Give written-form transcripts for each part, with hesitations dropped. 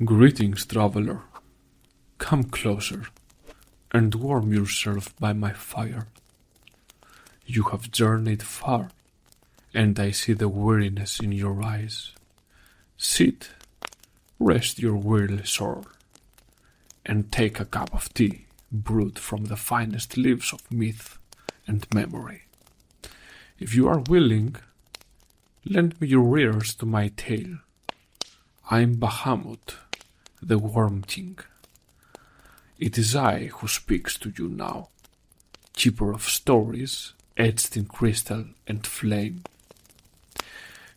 Greetings, traveler. Come closer and warm yourself by my fire. You have journeyed far, and I see the weariness in your eyes. Sit, rest your weary soul, and take a cup of tea brewed from the finest leaves of myth and memory. If you are willing, lend me your ears to my tale. I'm Bahamut, the Worm King. It is I who speaks to you now, keeper of stories etched in crystal and flame.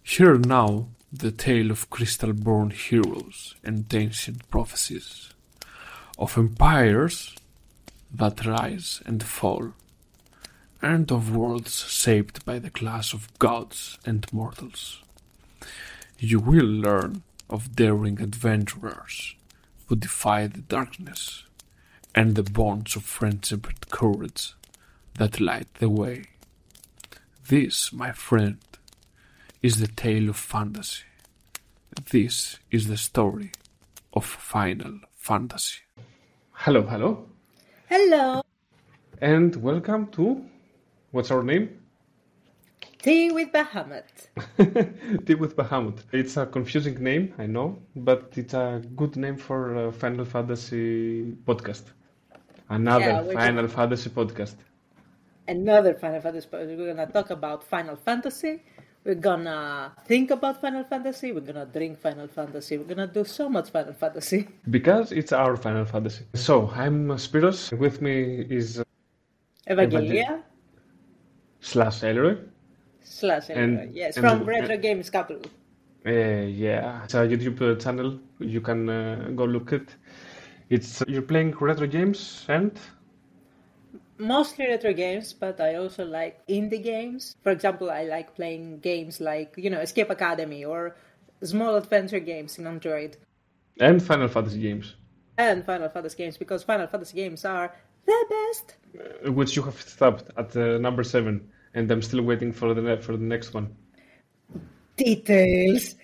Hear now the tale of crystal-born heroes and ancient prophecies, of empires that rise and fall, and of worlds shaped by the clash of gods and mortals. You will learn of daring adventurers who defy the darkness, and the bonds of friendship and courage that light the way. This, my friend, is the tale of fantasy. This is the story of Final Fantasy. Hello, hello, Hello, and welcome to, what's our name? Tea with Bahamut. Tea with Bahamut. It's a confusing name, I know, but it's a good name for a Final Fantasy podcast. Another Yeah, we're Final doing Fantasy podcast. another Final Fantasy. We're gonna talk about Final Fantasy. We're gonna think about Final Fantasy. We're gonna drink Final Fantasy. We're gonna do so much Final Fantasy. Because it's our Final Fantasy. So, I'm Spiros. With me is Evangelia slash Elroy. slash And, yes, and from Retro Games Capital. yeah, it's a YouTube channel. You can go look at. It's you're playing retro games and Mostly retro games, but I also like indie games. For example, I like playing games like, Escape Academy or small adventure games in Android. Final Fantasy games, And Final Fantasy games, because Final Fantasy games are the best. which you have stopped at number 7, and I'm still waiting for the next one. Details.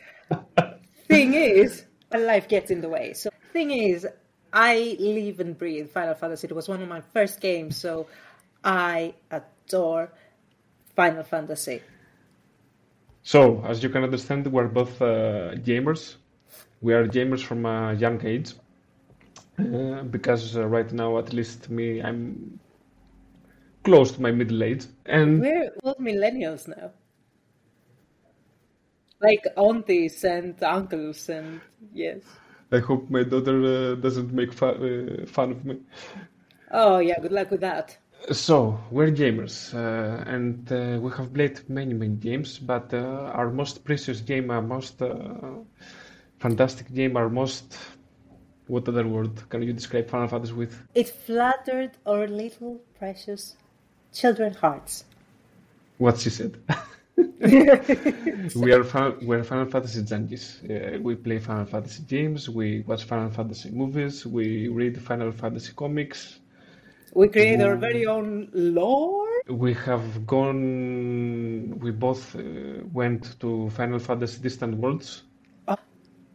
Thing is, life gets in the way. So, thing is, I live and breathe Final Fantasy. It was one of my first games, so I adore Final Fantasy. So, as you can understand, we're both gamers. We are gamers from a young age, because right now, at least me, I'm close to my middle age, and We're all millennials now. Like aunties and uncles and yes. I hope my daughter doesn't make fun of me. Oh yeah, good luck with that. So, we're gamers, and we have played many games, but our most precious game, our most fantastic game, our most... What other word can you describe Final Fantasy with? It flattered our little precious children hearts. What she said. We're Final Fantasy junkies. We play Final Fantasy games, we watch Final Fantasy movies, we read Final Fantasy comics. We create our very own lore. We both went to Final Fantasy Distant Worlds,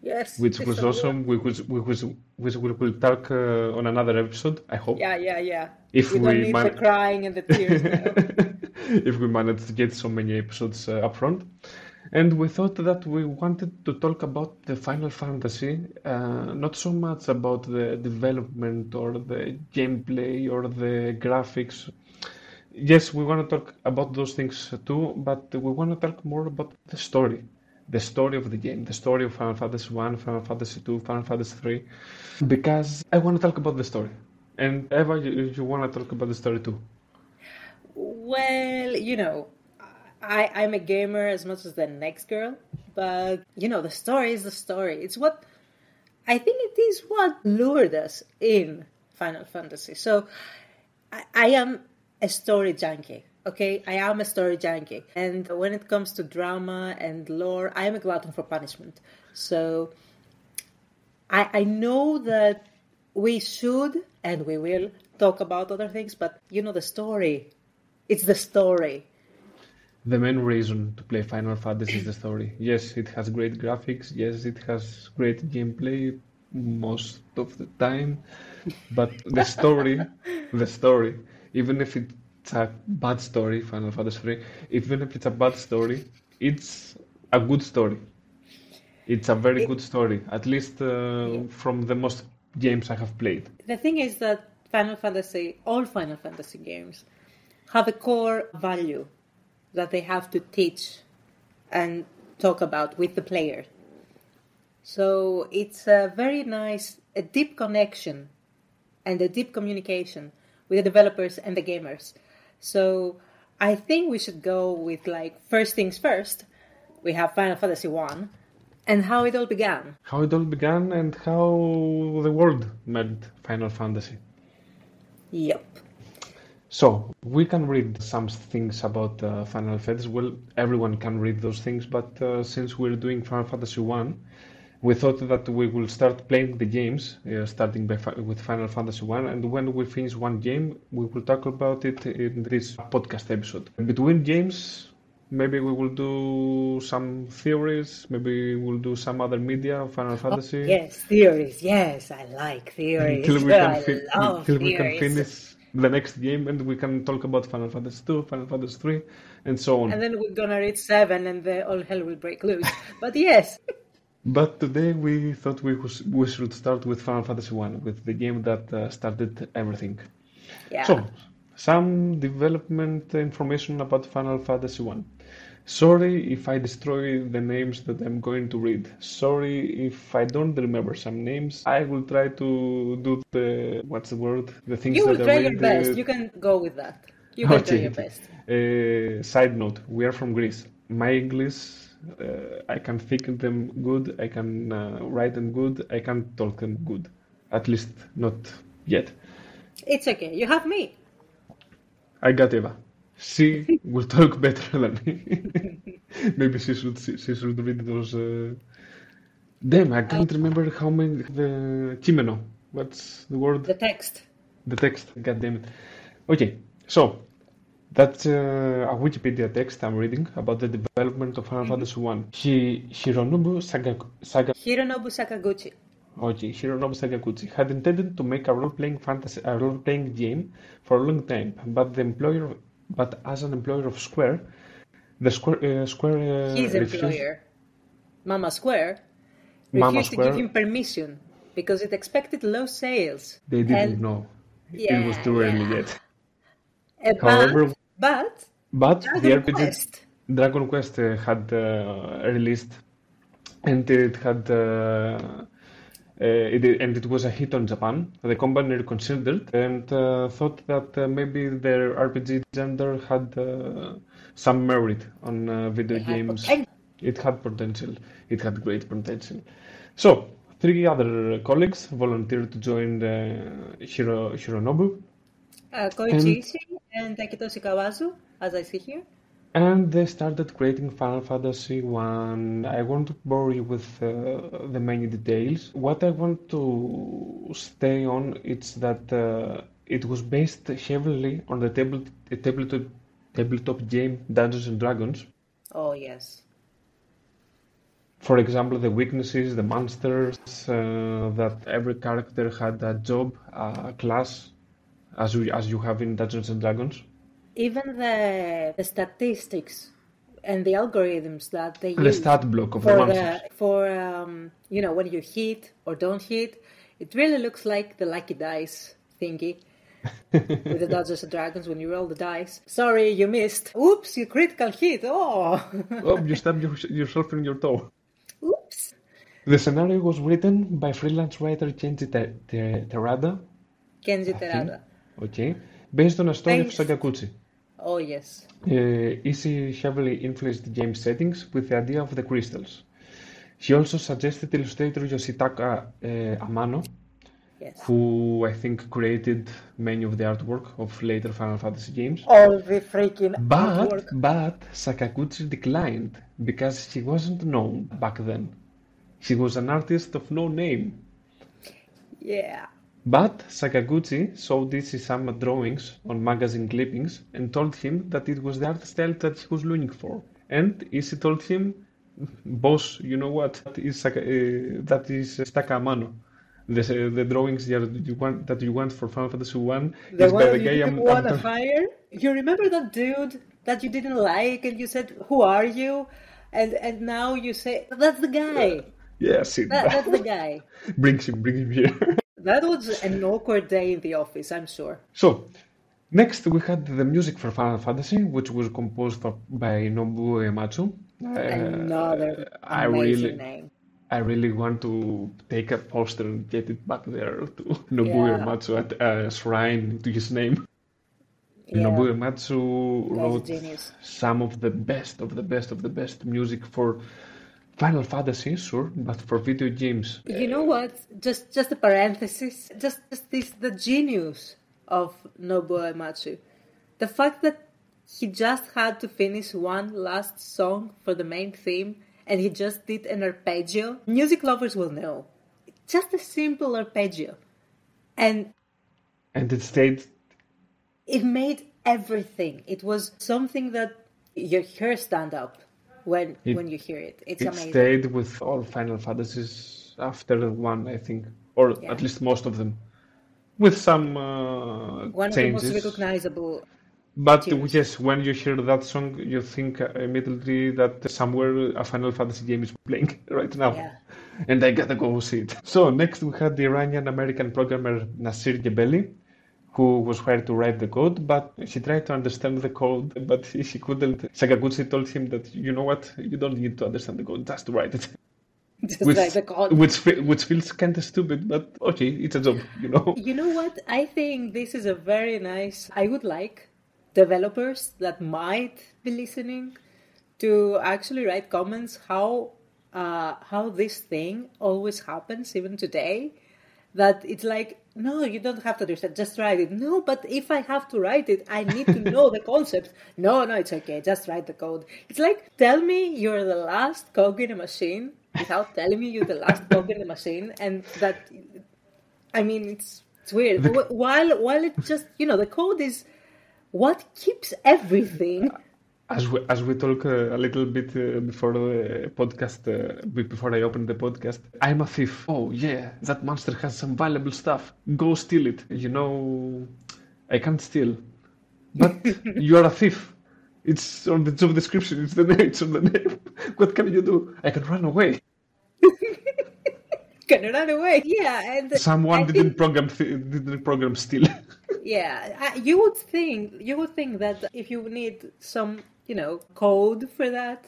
Yes, which it's was a lore. awesome. Which we will talk on another episode, I hope. Yeah. If We don't we need the crying and the tears now. if we manage to get so many episodes up front. And we thought that we wanted to talk about the Final Fantasy, not so much about the development or the gameplay or the graphics. Yes, we want to talk about those things too, but we want to talk more about the story of the game, the story of Final Fantasy 1, Final Fantasy 2, Final Fantasy 3, because I want to talk about the story. And Eva, you want to talk about the story too. Well, I'm a gamer as much as the next girl, but the story is the story. It's what I think it is what lured us in Final Fantasy. So I am a story junkie. Okay, I am a story junkie, and when it comes to drama and lore, I am a glutton for punishment. So I know that we should and we will talk about other things, but the story. It's the story. The main reason to play Final Fantasy is the story. Yes, it has great graphics. Yes, it has great gameplay. most of the time. But the story, even if it's a bad story, Final Fantasy 3, even if it's a bad story, it's a good story. It's a very It, good story, at least yeah. from the most games I have played. The thing is that all Final Fantasy games, have a core value that they have to teach and talk about with the player. So it's a very nice, a deep connection and a deep communication with the developers and the gamers. So I think we should go with like first things first. We have Final Fantasy 1 and how it all began. How it all began and how the world met Final Fantasy. Yep. So, we can read some things about Final Fantasy. Well, everyone can read those things, but since we're doing Final Fantasy 1, we thought that we will start playing the games, starting with Final Fantasy 1, and when we finish one game, we will talk about it in this podcast episode. Between games, maybe we will do some theories, maybe we'll do some other media of Final Fantasy. Yes, theories. Yes, I like theories. Until we can I love until we can theories. finish the next game and we can talk about Final Fantasy 2, Final Fantasy 3, and so on. And then we're gonna reach 7 and all hell will break loose. But yes. But today we thought we should start with Final Fantasy 1, with the game that started everything. Yeah. So, some development information about Final Fantasy 1. Sorry if I destroy the names that I'm going to read. Sorry if I don't remember some names. I will try to do what's the word? The things You will that try are your in best. You can go with that. You can try your best. Side note, we are from Greece. My English, I can think them good, I can write them good, I can talk them good. At least not yet. It's okay. You have me. I got Eva. She will talk better than me. Maybe she should read those. Damn, I can't remember how many the kimono. What's the word? The text. The text. God damn it. Okay, so that's a Wikipedia text I'm reading about the development of Final Fantasy 1. Hironobu Hironobu Sakaguchi. Okay, Hironobu Sakaguchi had intended to make a role-playing game for a long time, but as an employer of Square, Square His refused. employer, Mama Square, Mama refused to give Square, him permission because it expected low sales. they didn't And know. It was yeah, too early yeah. yet. But, However, but but the Dragon RPG Quest. Dragon Quest had released, and it was a hit on Japan. The company reconsidered and thought that maybe their RPG genre had some merit on video They had games. potential. It had potential. It had great potential. So, three other colleagues volunteered to join Hironobu, Koichi and Ishii and Taketoshi Kawazu, as I see here. And they started creating Final Fantasy 1. I won't bore you with the many details. What I want to stay on is that it was based heavily on the tabletop game Dungeons and Dragons. Oh, yes. For example, the weaknesses, the monsters, that every character had a job, a class, as you have in Dungeons and Dragons. Even the statistics and the algorithms that they The use stat block of the monsters. when you hit or don't hit, it really looks like the lucky dice thingy with the Dungeons and Dragons when you roll the dice. Sorry, you missed. Oops, you critical hit. Oh, Oh, you stabbed yourself in your toe. oops. The scenario was written by freelance writer Kenji Terada, Kenji I think. Terada. Okay. Based on a story of Thanks. Sakaguchi. Oh, yes. Ishii heavily influenced game settings with the idea of the crystals. He also suggested illustrator Yoshitaka Amano, Yes. who I think created many of the artwork of later Final Fantasy games. All the freaking But artwork. Sakaguchi declined because he wasn't known back then. He was an artist of no name. Yeah. But Sakaguchi showed Ishii some drawings on magazine clippings and told him that it was the art style that he was looking for. And Ishii told him, boss, you know what? That is Taka Amano. The drawings that you want for Final Fantasy 1 The is one by that the you guy didn't want to hire? You remember that dude that you didn't like and you said, "Who are you?" And now you say, "That's the guy. Yeah, sit That's the down. guy." Bring him here. That was an awkward day in the office, I'm sure. So, next we had the music for Final Fantasy, which was composed by Nobuo Uematsu. Another I amazing really, name. I really want to take a poster and get it back there to Nobuo Yeah, Uematsu at a shrine to his name. yeah, Nobuo Uematsu guy's a wrote genius. some of the best of the best of the best music for Final Fantasy, sure, but for video games. You know what? Just a parenthesis. Just this the genius of Nobuo Uematsu. The fact that he just had to finish one last song for the main theme and he just did an arpeggio. Music lovers will know. Just a simple arpeggio. And And it stayed. it made everything. It was something that your hair stand up when you hear it. It's It amazing. stayed with all Final Fantasies after one, I think, or Yeah. at least most of them, with some One of the most changes. recognizable But tunes. yes, when you hear that song, you think immediately that somewhere a Final Fantasy game is playing right now. Yeah. And I gotta go see it. So next we had the Iranian-American programmer Nasir Gebeli, who was hired to write the code, but he tried to understand the code, but he couldn't. Sakaguchi told him that, you know what, you don't need to understand the code, just write it. Just Which, like the code. which feels kind of stupid, but okay, it's a job, you know? You know what? I think this is a very nice. I would like developers that might be listening to actually write comments how this thing always happens even today. That it's like, no, you don't have to understand, just write it. No, but if I have to write it, I need to know the concept. No, it's okay, just write the code. It's like, tell me you're the last cog in a machine without telling me you're the last cog in the machine, and that, I mean, it's weird. While it just, the code is what keeps everything. As we talk a little bit before the podcast, before I open the podcast, I'm a thief. Oh yeah, that monster has some valuable stuff. Go steal it. You know, I can't steal, but you are a thief. It's on the job description. It's the name. It's on the name. What can you do? I can run away. Can run away. Yeah, and Someone I think, didn't program steal. yeah, you would think that if you need some, code for that,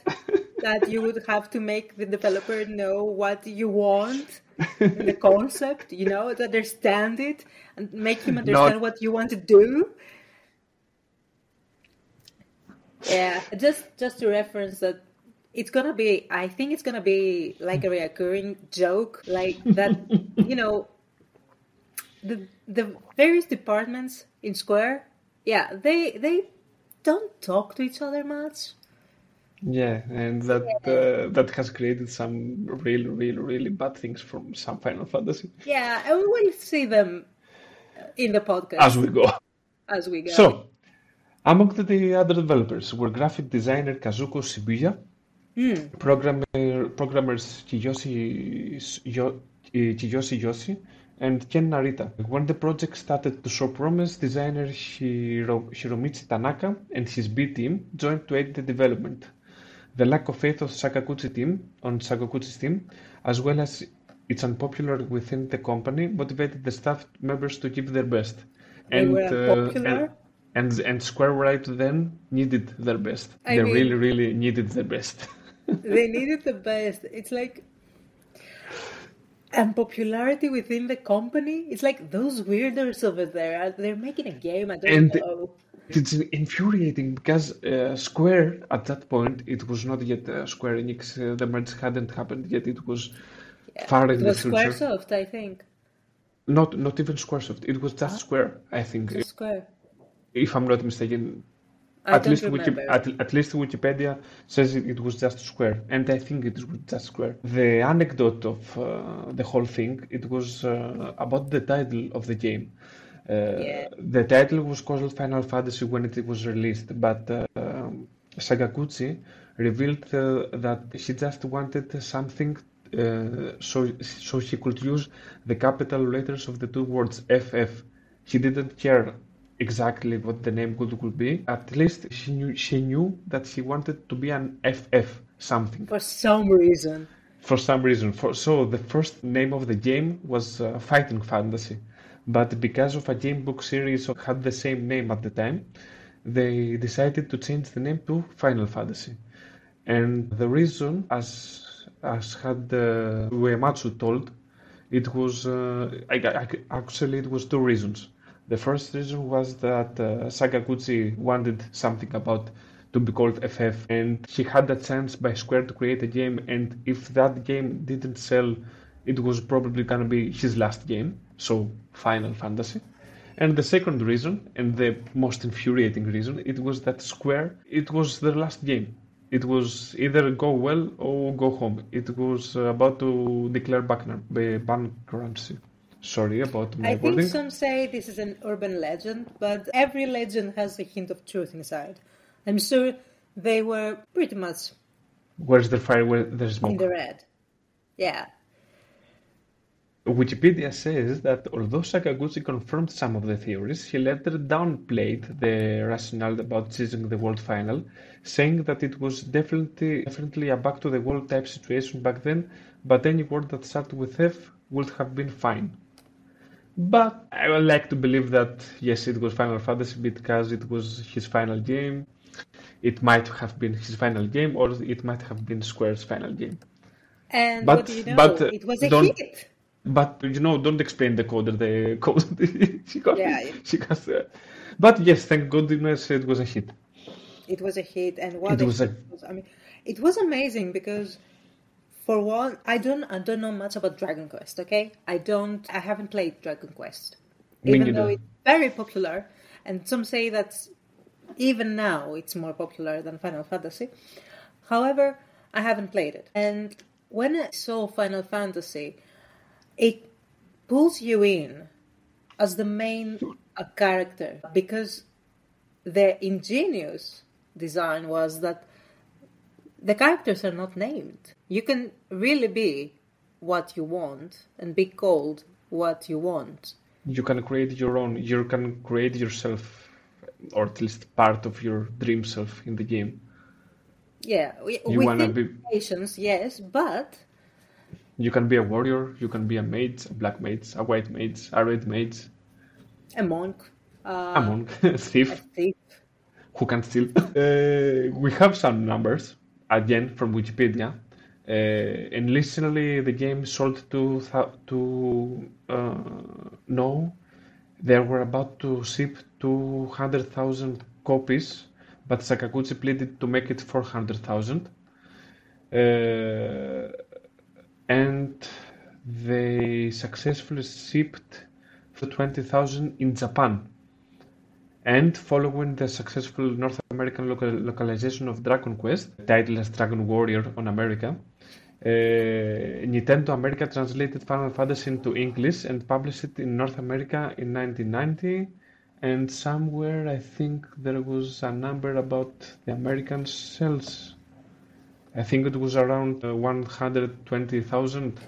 that you would have to make the developer know what you want, the concept, to understand it and make him understand Not what you want to do. Yeah, just to reference that I think it's gonna be like a recurring joke, like that, the various departments in Square, yeah, they don't talk to each other much. Yeah, and that has created some really bad things from some Final Fantasy Yeah, and we will see them in the as podcast we go. as we go. So, among the other developers were graphic designer Kazuko Shibuya, programmers Kiyoshi Yoshi, and Ken Narita. When the project started to show promise, designer Hiromichi Tanaka and his B team joined to aid the development. The lack of faith of Sakaguchi's team, as well as its unpopular within the company, motivated the staff members to give their best. They were And unpopular. and Square right then needed their best. I They mean, really needed their best. they needed the best. It's like, and popularity within the company. It's like those weirdos over there. They're making a game. I don't And know. it's infuriating because Square at that point it was not yet Square Enix. The merge hadn't happened yet. It was Yeah, far it in the was future. SquareSoft, I think. Not even SquareSoft. It was just Square, I think, Just Square. if I'm not mistaken. I don't remember. At least Wikipedia says it was just Square, and I think it was just Square. The anecdote of the whole thing, it was about the title of the game. Yeah. The title was called Final Fantasy when it was released, but Sakaguchi revealed that he just wanted something so he could use the capital letters of the two words FF. He didn't care exactly what the name could be. At least she knew that he wanted to be an FF something. For some reason. For some reason. So the first name of the game was Fighting Fantasy. But because of a game book series that had the same name at the time, they decided to change the name to Final Fantasy. And the reason, as had Uematsu told, it was actually it was two reasons. The first reason was that Sakaguchi wanted something about to be called FF, and he had a chance by Square to create a game, and if that game didn't sell, it was probably gonna be his last game, so Final Fantasy. And the second reason, and the most infuriating reason, it was that Square, it was their last game. It was either go well or go home. It was about to declare bankruptcy. Sorry about my I think wording. some say this is an urban legend, but every legend has a hint of truth inside. I'm sure they were pretty much Where's the fire where there's in smoke? the red. Yeah. Wikipedia says that although Sakaguchi confirmed some of the theories, he later downplayed the rationale about choosing the world final, saying that it was definitely a back to the wall type situation back then, but any word that started with F would have been fine. But I would like to believe that yes, it was Final Fantasy because it was his final game. It might have been his final game, or it might have been Square's final game. And But what do you know? but It was a don't hit. But don't explain the coder. The code Yeah, she has. But yes, thank goodness it was a hit. it was a hit, and It what a was a hit it was. I mean, it was amazing because, for one, I don't know much about Dragon Quest. Okay, I haven't played Dragon Quest, Me even though neither. it's very popular, and some say that even now it's more popular than Final Fantasy. However, I haven't played it, and when I saw Final Fantasy, it pulls you in as the main character because the ingenious design was that the characters are not named. You can really be what you want and be called what you want. You can create your own. You can create yourself, or at least part of your dream self in the game. Yeah, You wanna within be. limitations, yes, but You can be a warrior. You can be a mage, a black mage, a white mage, a red mage, a monk, a monk, a a thief thief. who can steal. We have some numbers again from Wikipedia. Initially, the game sold no, they were about to ship 200,000 copies, but Sakaguchi pleaded to make it 400,000. And they successfully shipped for 20,000 in Japan. And following the successful North American localization of Dragon Quest, titled as Dragon Warrior on America, Nintendo America translated Final Fantasy into English and published it in North America in 1990. And somewhere I think there was a number about the American sales. I think it was around 120,000,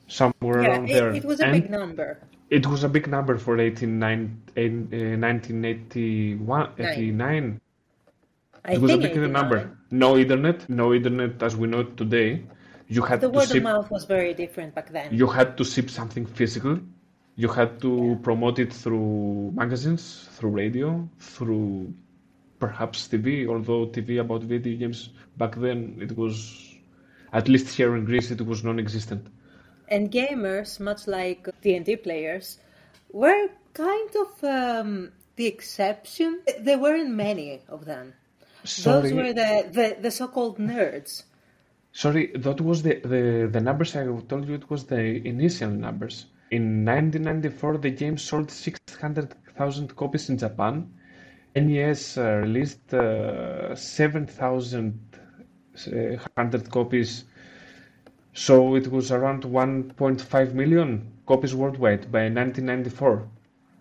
somewhere Yeah, around there. it was a big And number. it was a big number for 1981, Nine. 89. I It was a think big 89. number. No internet as we know it today. You The had to word of ship. mouth was very different back then. You had to ship something physical. You had to promote it through magazines, through radio, through perhaps TV. Although TV about video games back then it was, at least here in Greece, it was non-existent. And gamers, much like D&D players, were kind of the exception. There weren't many of them. Those Sorry, were the so-called nerds. sorry. That was the numbers I told you. It was the initial numbers. In 1994, the game sold 600,000 copies in Japan. NES released 7,100 copies, so it was around 1.5 million copies worldwide by 1994.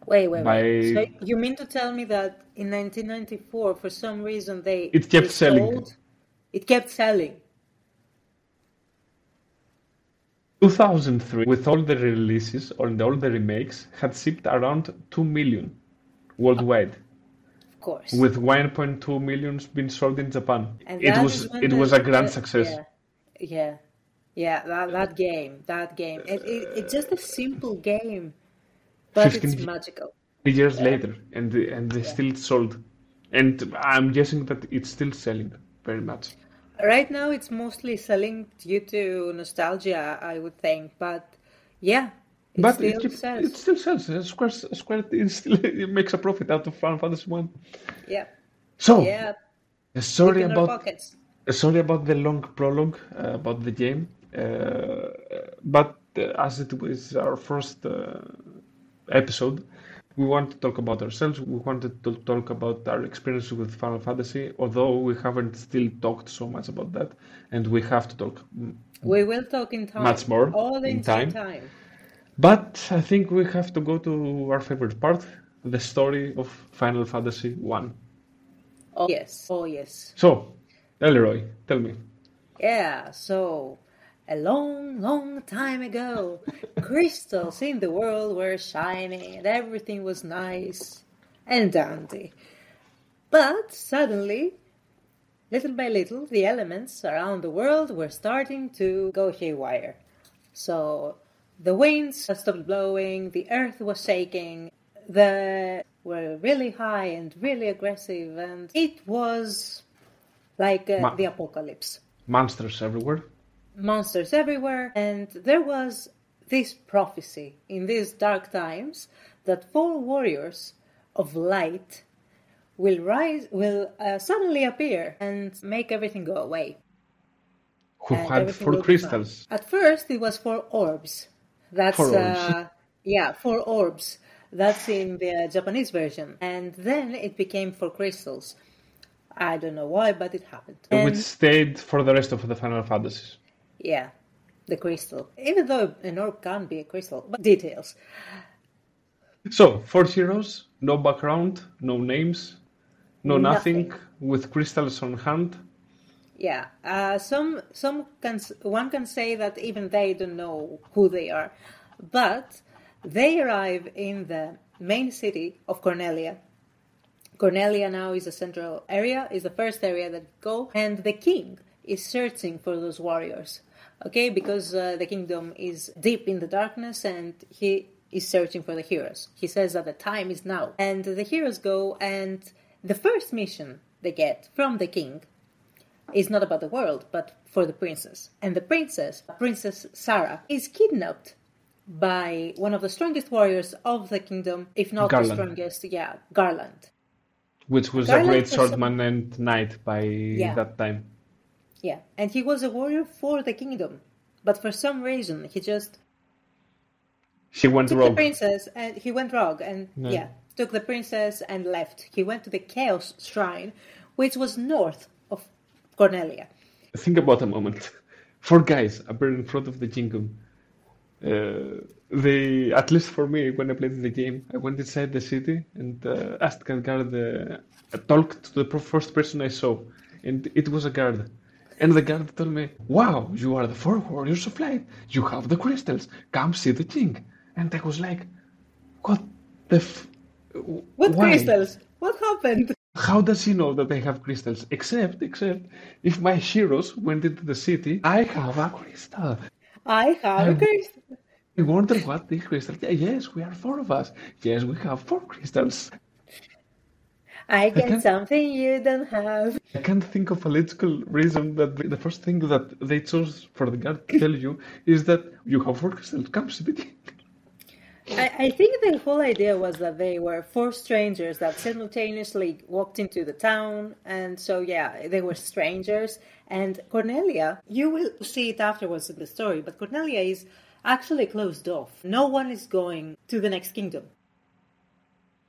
Wait. So By you mean to tell me that in 1994, for some reason, it kept selling. it kept selling? 2003, with all the releases and all the remakes, had shipped around 2 million worldwide, Of course. with 1.2 millions being sold in Japan. And It that was is when it was a grand success. Yeah, that game, it's just a simple game, but 15 it's magical. years Yeah, later, and they yeah. still sold. And I'm guessing that it's still selling very much. Right now, it's mostly selling due to nostalgia, I would think, but yeah, it But still it sells. still sells. Square it still it makes a profit out of Final Fantasy One. Yeah, So, yeah, deep sorry in our about pockets. sorry about the long prologue about the game, but as it was our first episode, we want to talk about ourselves. We wanted to talk about our experience with Final Fantasy, although we haven't still talked so much about that, and we have to talk We will talk in much time, more all in in due time. time. But I think we have to go to our favorite part, the story of Final Fantasy One. Oh, yes, oh, yes. So, Elroy, tell me. Yeah, so a long, long time ago, crystals in the world were shining and everything was nice and dandy. But suddenly, little by little, the elements around the world were starting to go haywire. So the winds stopped blowing, the earth was shaking, the were really high and really aggressive, and it was like Ma- the apocalypse. monsters everywhere. Monsters everywhere, and there was this prophecy in these dark times that four warriors of light will suddenly appear and make everything go away, Who and had everything four will be fine. crystals. At first, it was four orbs. That's Four orbs. yeah, four orbs. That's in the Japanese version, and then it became four crystals. I don't know why, but it happened. Which And stayed for the rest of the Final Fantasies. yeah, the crystal. Even though an orb can be a crystal, but details. So, four heroes, no background, no names, no nothing, Nothing. with crystals on hand. Yeah, one can say that even they don't know who they are, but they arrive in the main city of Cornelia. Cornelia now is a central area, is the first area that go, and the king is searching for those warriors. Okay, because the kingdom is deep in the darkness, and he is searching for the heroes. He says that the time is now, and the heroes go, and the first mission they get from the king is not about the world, but for the princess. And the princess, Princess Sarah, is kidnapped by one of the strongest warriors of the kingdom, if not the Garland. strongest, yeah, Garland. Which was Garland a great for some- swordman and knight by that time. Yeah, and he was a warrior for the kingdom. But for some reason, he just He went took the rogue. princess and he went rogue and Yeah. took the princess and left. He went to the Chaos Shrine, which was north of Cornelia. Think about a moment. Four guys appear in front of the kingdom. They, at least for me, when I played the game, I went inside the city and asked a guard, talked to the first person I saw, and it was a guard. And the guard told me, "Wow, you are the four warriors of light. You have the crystals. Come see the king." And I was like, "What the What why? crystals? What happened? How does he know that I have crystals? Except if my heroes went into the city, I have a crystal. I have a crystal. I wonder what the crystal. Yes, we are four of us. Yes, we have four crystals. I get can't- something you don't have. I can't think of a logical reason that the first thing that they chose for the guard to tell you is that you have four crystals. Come see the king. I think the whole idea was that they were four strangers that simultaneously walked into the town, and so yeah, they were strangers. And Cornelia, you will see it afterwards in the story, but Cornelia is actually closed off. No one is going to the next kingdom.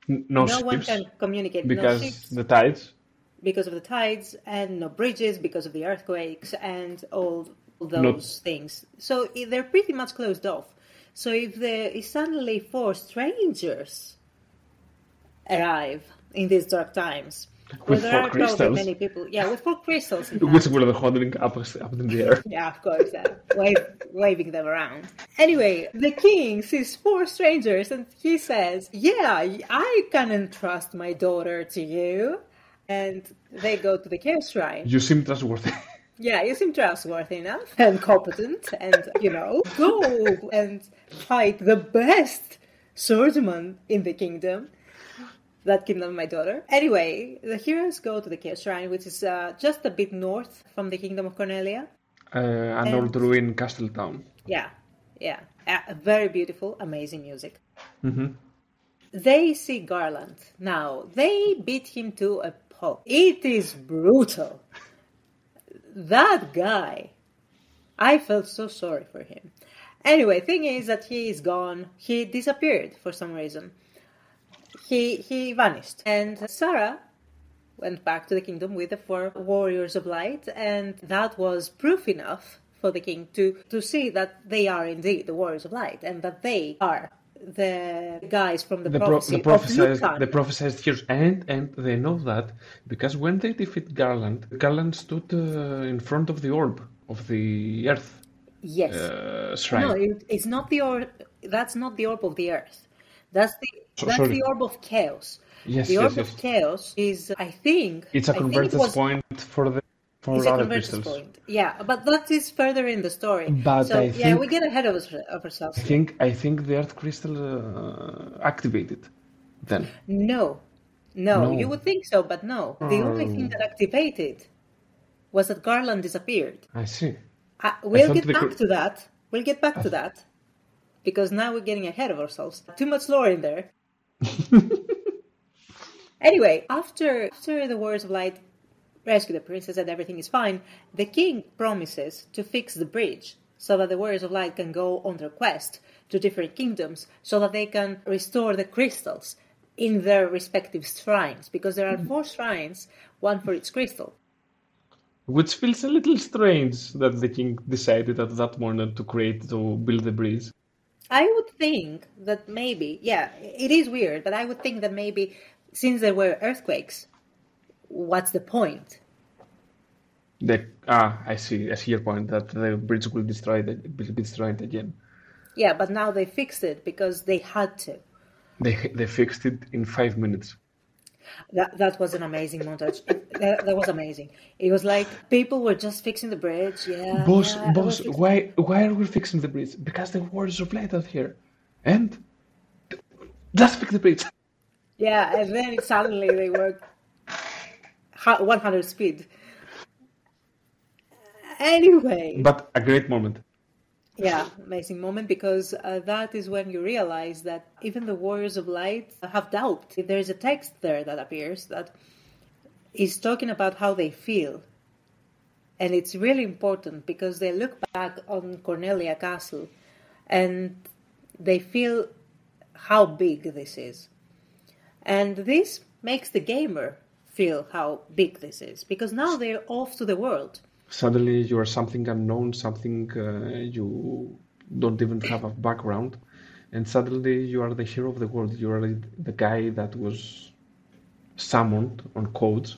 No No one ships can communicate. No because ships the tides. because of the tides, and no bridges because of the earthquakes and all those things. So they're pretty much closed off. So if there is suddenly four strangers arrive in these dark times, where With there 4 are probably crystals, many people. Yeah, with 4 crystals, in which fact. were the hovering up in the air. Yeah, of course, waving them around. Anyway, the king sees 4 strangers and he says, "Yeah, I can entrust my daughter to you." And they go to the Chaos Shrine. You seem trustworthy. Yeah, you seem trustworthy enough and competent, and go and fight the best swordsman in the kingdom. That kingdom of my daughter. Anyway, the heroes go to the Chaos Shrine, which is just a bit north from the kingdom of Cornelia. An old And ruin castle town. yeah, yeah, very beautiful, amazing music. Mm-hmm. They see Garland. Now, they beat him to a pulp. It is brutal. That guy, I felt so sorry for him. Anyway, thing is that he is gone. He disappeared for some reason. He vanished. And Sarah went back to the kingdom with the 4 warriors of light, and that was proof enough for the king to see that they are indeed the warriors of light, and that they are the guys from the prophecy of Lucan. The prophesized heroes, and they know that because when they defeat Garland, Garland stood in front of the orb of the earth. Yes. Shrine. No, it's not the orb. That's not the orb of the earth. That's Sorry. the orb of chaos. Yes, the orb yes. of chaos is, I think, It's a convergence point for it's a other convergence crystals. point. Yeah, but that is further in the story. But so I think, we get ahead of ourselves. I think the earth crystal activated then. No, you would think so, but no. The only thing that activated was that Garland disappeared. I see. We'll get back to that. We'll get back to that. Because now we're getting ahead of ourselves. Too much lore in there. Anyway, after the Warriors of Light rescue the princess and everything is fine, the king promises to fix the bridge so that the Warriors of Light can go on their quest to different kingdoms so that they can restore the crystals in their respective shrines. Because there are 4 shrines, 1 for each crystal. Which feels a little strange that the king decided at that moment to build the bridge. I would think that maybe, yeah, it is weird, but I would think that maybe since there were earthquakes, what's the point? I see your point, that the bridge will be destroyed again. Yeah, but now they fixed it because they had to. They fixed it in 5 minutes. That was an amazing montage. That was amazing. It was like people were just fixing the bridge. Yeah. Boss, yeah, why are we fixing the bridge? Because the Warriors of Light are here, and just fix the bridge. Yeah, and then suddenly they were 100 speed. Anyway. But a great moment. Yeah, amazing moment, because that is when you realize that even the Warriors of Light have doubt. There is a text there that appears that is talking about how they feel. And it's really important because they look back on Cornelia Castle and they feel how big this is. And this makes the gamer feel how big this is, because now they're off to the world. Suddenly you are something unknown, something you don't even have a background, and suddenly you are the hero of the world. You are the guy that was summoned on codes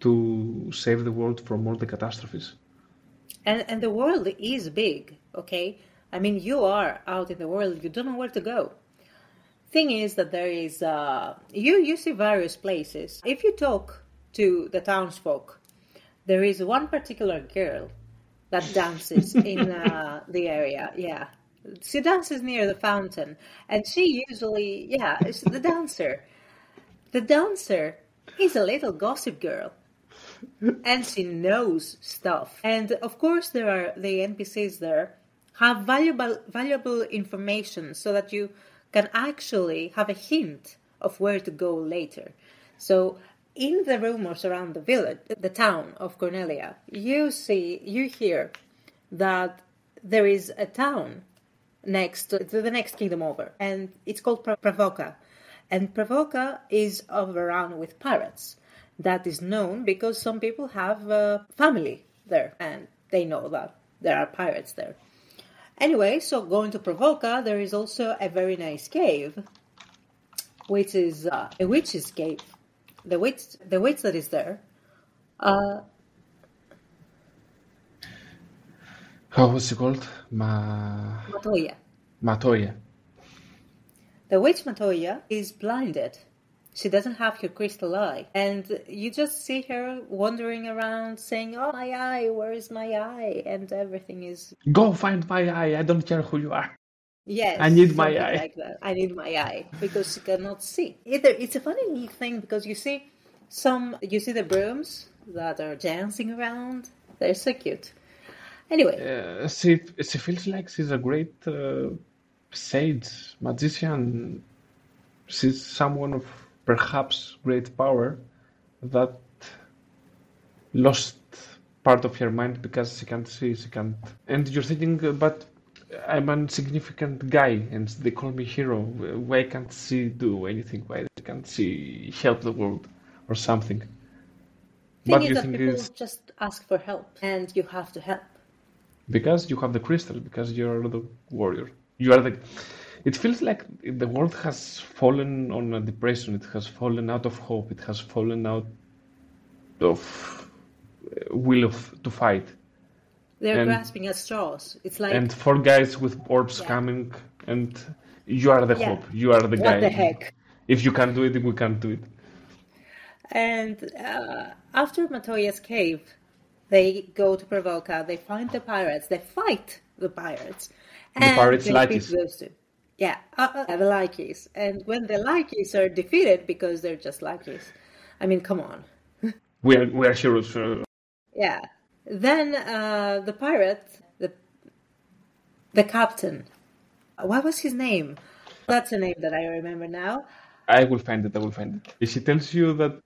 to save the world from all the catastrophes. And the world is big, okay? I mean, you are out in the world, you don't know where to go. Thing is that there is, you see various places. If you talk to the townsfolk, there is one particular girl that dances in the area, yeah. She dances near the fountain, and she usually, is the dancer. The dancer is a little gossip girl, and she knows stuff. And of course, there are the NPCs there have valuable information so that you can actually have a hint of where to go later. So in the rumors around the village, the town of Cornelia, you hear that there is a town next to the next kingdom over, and it's called Pravoka. And Pravoka is overrun with pirates. That is known because some people have family there, and they know that there are pirates there. Anyway, so going to Pravoka, there is also a very nice cave, which is a witch's cave. the witch that is there, uh, How was it called? Matoya. Matoya. The witch Matoya is blinded. She doesn't have her crystal eye. And you just see her wandering around saying, "Oh, my eye, where is my eye?" And everything is... Go find my eye. I don't care who you are. Yes, I need my something eye. like that. I need my eye because she cannot see. It's a funny little thing because you see the brooms that are dancing around. They're so cute. Anyway, She feels like she's a great sage, magician. She's someone of perhaps great power that lost part of her mind because she can't see, she can't. And you're thinking, but I'm an insignificant guy and they call me hero. Why can't she do anything? Why can't she help the world or something? thing But is you that think people it's just ask for help, and you have to help. because you have the crystal, because you're the warrior. You are the. It feels like the world has fallen on a depression. It has fallen out of hope. It has fallen out of to fight. They're And grasping at straws. It's like, and four guys with orbs yeah, coming, and you are the yeah. hope. You are the What the guy. heck? If you can't do it, we can't do it. And after Matoya's cave, they go to Provoca. They find the pirates. They fight the pirates, The and pirates they like beat it. those two. Yeah, the Likeys. And when the Likeys are defeated because they're just Likeys, I mean, come on. We are heroes. Yeah. Then the pirate, the captain. What was his name? That's a name that I remember now. I will find it. I will find it. If she tells you that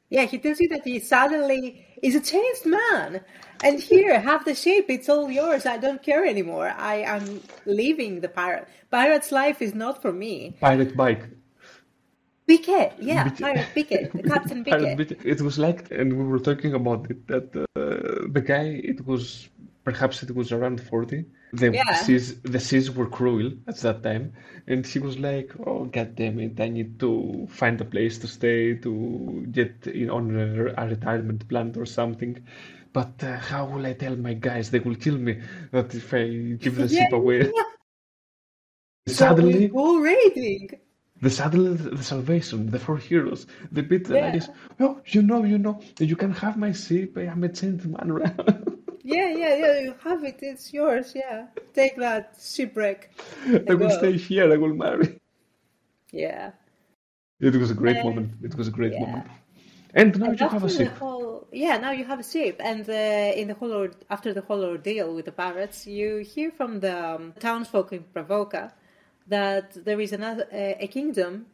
Yeah, he tells you that he suddenly is a changed man. And here, have the ship. It's all yours. I don't care anymore. I am leaving the pirate. Pirate's life is not for me. pirate bike. Piquet. Yeah, Bit- Pirate Piquet. Captain Pirate Piquet. It was like, and we were talking about it, that the guy, perhaps it was around 40. Yeah. The seas were cruel at that time, and he was like, "Oh, God damn it! I need to find a place to stay, to get in on a retirement plan or something." But how will I tell my guys? They will kill me. That if I give the Yeah, ship away. yeah. So we Suddenly, go raiding. the salvation, the four heroes, they beat the Yeah. ladies. Oh, you can have my ship. I am a gentleman. Yeah, you have it. It's yours. Yeah. Take that shipwreck. I will Go. stay here. I will marry. Yeah. It was a great And- moment. It was a great yeah. moment. And now And you have a after the ship. now you have a ship, and in the whole after the whole ordeal with the pirates, you hear from the townsfolk in Provoca that there is a kingdom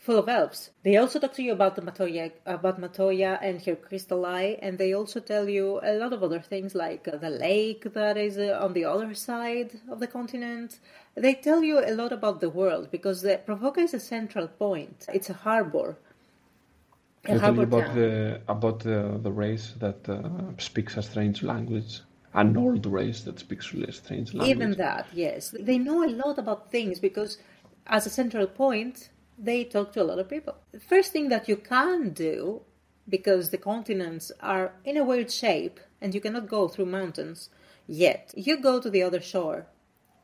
full of elves. They also talk to you about Matoya and her crystal eye, and they also tell you a lot of other things like the lake that is on the other side of the continent. They tell you a lot about the world because the Provoca is a central point. It's a harbor. I tell you about town. the race that speaks a strange language, an old race that speaks really a strange language. Even that, yes. They know a lot about things because as a central point, they talk to a lot of people. The first thing that you can do, because the continents are in a weird shape and you cannot go through mountains yet, you go to the other shore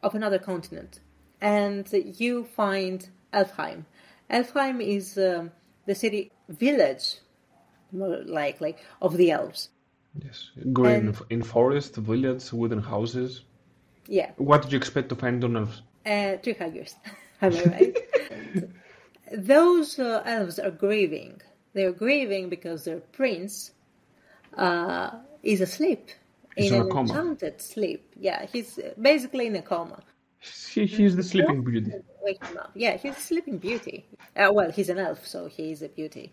of another continent and you find Elfheim. Elfheim is the village, more likely, of the elves. Yes, green And- in forest, village, wooden houses. Yeah. What did you expect to find on elves? 3 hagers. Am I right? Those elves are grieving. They're grieving because their prince is asleep. He's in in an a coma. enchanted sleep. Yeah, he's basically in a coma. He's the sleeping beauty. Wake him up. Yeah, he's a sleeping beauty. Well, he's an elf, so he's a beauty.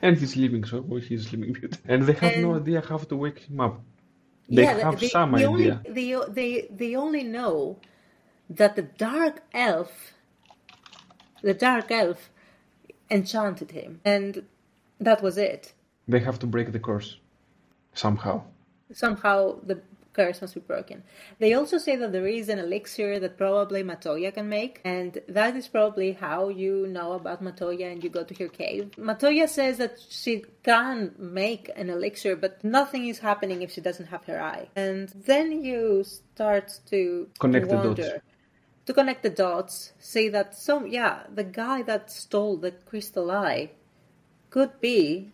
And he's sleeping, so he's sleeping beauty. And they have no And- idea how to wake him up. They have some they idea. they only know that the dark elf enchanted him, and that was it. They have to break the curse somehow. Somehow the curse must be broken. They also say that there is an elixir that probably Matoya can make, and that is probably how you know about Matoya and you go to her cave. Matoya says that she can make an elixir, but nothing is happening if she doesn't have her eye. And then you start to Connect the wonder, dots. to connect the dots, say that the guy that stole the crystal eye could be,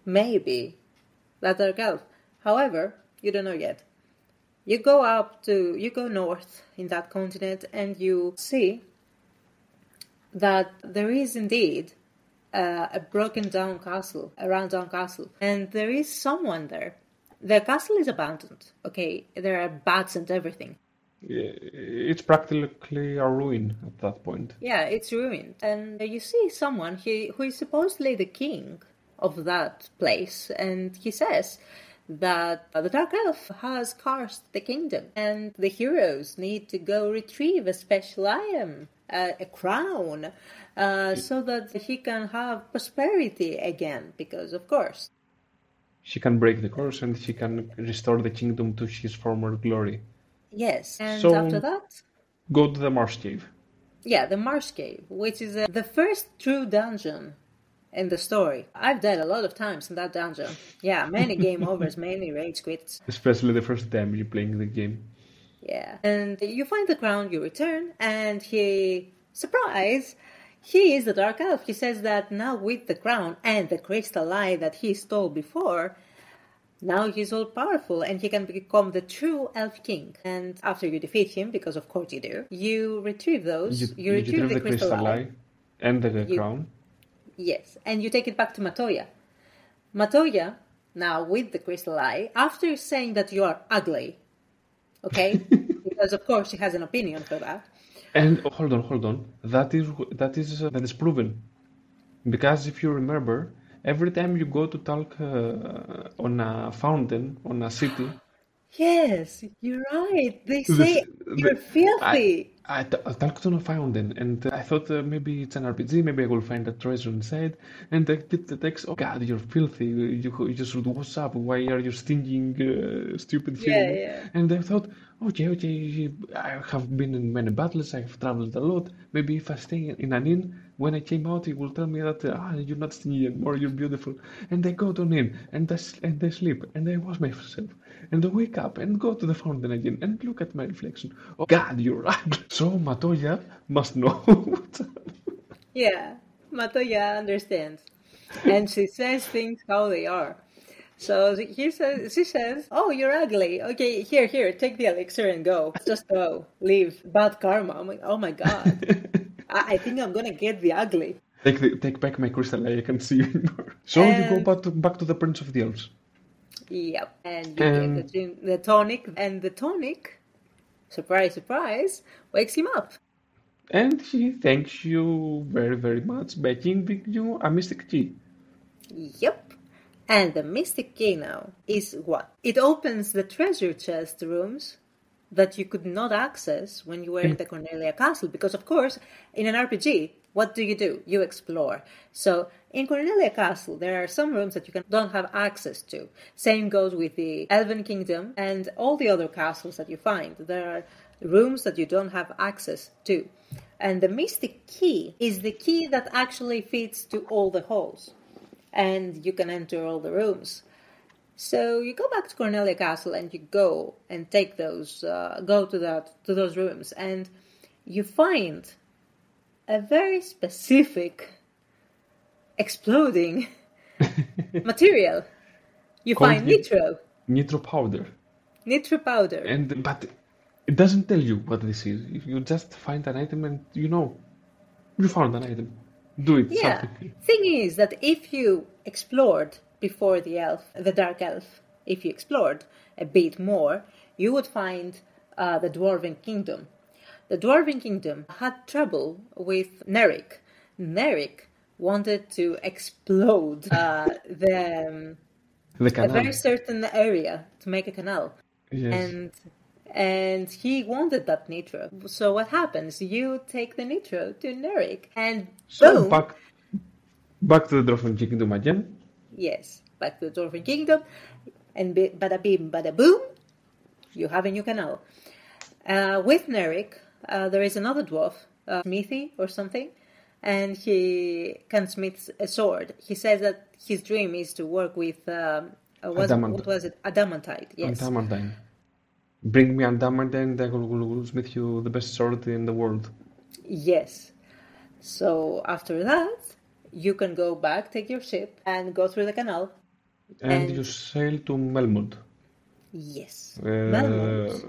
maybe, that dark elf. However, you don't know yet. You go north in that continent and you see that there is indeed a broken down castle, a rundown castle, and there is someone there. The castle is abandoned, okay? There are bats and everything. Yeah, it's practically a ruin at that point. Yeah, it's ruined. And you see someone who is supposedly the king of that place, and he says that the Dark Elf has cursed the kingdom, and the heroes need to go retrieve a special item, a crown, so that he can have prosperity again, because of course. She can break the curse and she can restore the kingdom to his former glory. Yes, and So- after that, Go to the Marsh Cave. yeah, the Marsh Cave, which is the first true dungeon in the story. I've died a lot of times in that dungeon. Yeah, many game overs, many rage quits. Especially the first time you're playing the game. Yeah, and you find the crown, you return, and surprise, he is the Dark Elf. He says that now with the crown and the crystal eye that he stole before, now he's all powerful and he can become the true Elf King. And after you defeat him, because of course you do, you retrieve those. You retrieve the crystal eye. And the crown. Yes, and you take it back to Matoya. Matoya, now with the crystal eye, after saying that you are ugly, okay, because of course she has an opinion for that. And hold on. That is proven. Because if you remember, every time you go to talk on a fountain, on a city, Yes, you're right. They say you're filthy. I talked on a fountain, and I thought maybe it's an RPG, maybe I will find a treasure inside. And I did the text, oh God, you're filthy. You just what's up? Why are you stinging, stupid human? Yeah. And I thought, okay, I have been in many battles, I have traveled a lot. Maybe if I stay in an inn, when I came out, he will tell me that you're not stingy anymore, you're beautiful. And I go to an inn, and I sleep, and I wash myself, and I wake up, and go to the fountain again, and look at my reflection. Oh God, you're ugly. So Matoya must know what's up. Yeah, Matoya understands. And she says things how they are. So she says, oh, you're ugly. Okay, here, take the elixir and go. Just go, leave. Bad karma. I'm like, oh my God. I think I'm gonna get the ugly. Take back my crystal eye, I can see you anymore. So you go back to the Prince of the Elves. Yep, and you get the tonic, and the tonic, surprise, surprise, wakes him up. And he thanks you very, very much by giving you a mystic key. Yep. And the mystic key now is what? It opens the treasure chest rooms that you could not access when you were in the Cornelia Castle. Because, of course, in an RPG, what do? You explore. So, in Cornelia Castle, there are some rooms that you don't have access to. Same goes with the Elven Kingdom and all the other castles that you find. There are rooms that you don't have access to. And the mystic key is the key that actually fits to all the halls. And you can enter all the rooms. So you go back to Cornelia Castle and you go and take those, go to those rooms, and you find a very specific exploding material. You find nitro. Nitro powder. Nitro powder. But it doesn't tell you what this is. If you just find an item and you found an item. Do it. Yeah. Something. Thing is that if you explored before the Dark Elf, if you explored a bit more, you would find the Dwarven Kingdom. The Dwarven Kingdom had trouble with Nerik. Nerik wanted to explode the canal. a very certain area to make a canal. Yes. And he wanted that nitro. So what happens? You take the nitro to Nerik, and So boom! back to the Dwarven Kingdom again. Yes, back to the Dwarven Kingdom, and bada bim, bada boom. You have a new canal. With Nerik, there is another dwarf, Smithy or something, and he can smith a sword. He says that his dream is to work with, what was it? Adamantite, yes. Adamantine. Bring me adamantine, I will smith you the best sword in the world. Yes. So after that, you can go back, take your ship, and go through the canal. And you sail to Melmond. Yes. Belmont.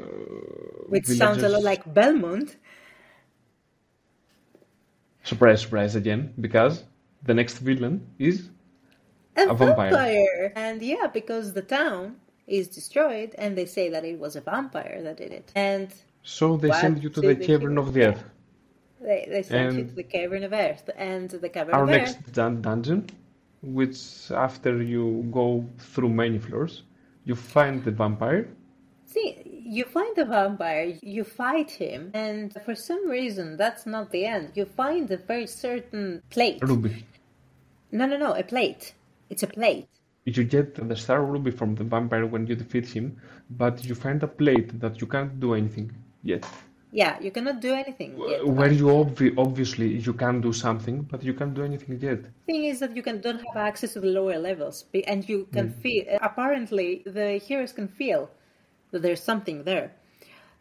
Which sounds a lot like Belmont. Surprise, surprise again, because the next villain is a vampire. And yeah, because the town is destroyed, and they say that it was a vampire that did it. And so they send you to the cavern of the earth. They send you to the cavern of earth, and the cavern of earth. Our next dungeon, which after you go through many floors, you find the vampire. See, you find the vampire, you fight him, and for some reason, that's not the end. You find a very certain plate. Ruby. No, a plate. It's a plate. You get the star ruby from the vampire when you defeat him, but you find a plate that you can't do anything yet. Yeah, you cannot do anything yet. Where you obviously you can do something, but you can't do anything yet. The thing is that you don't have access to the lower levels, and you can feel. Apparently, the heroes can feel that there's something there.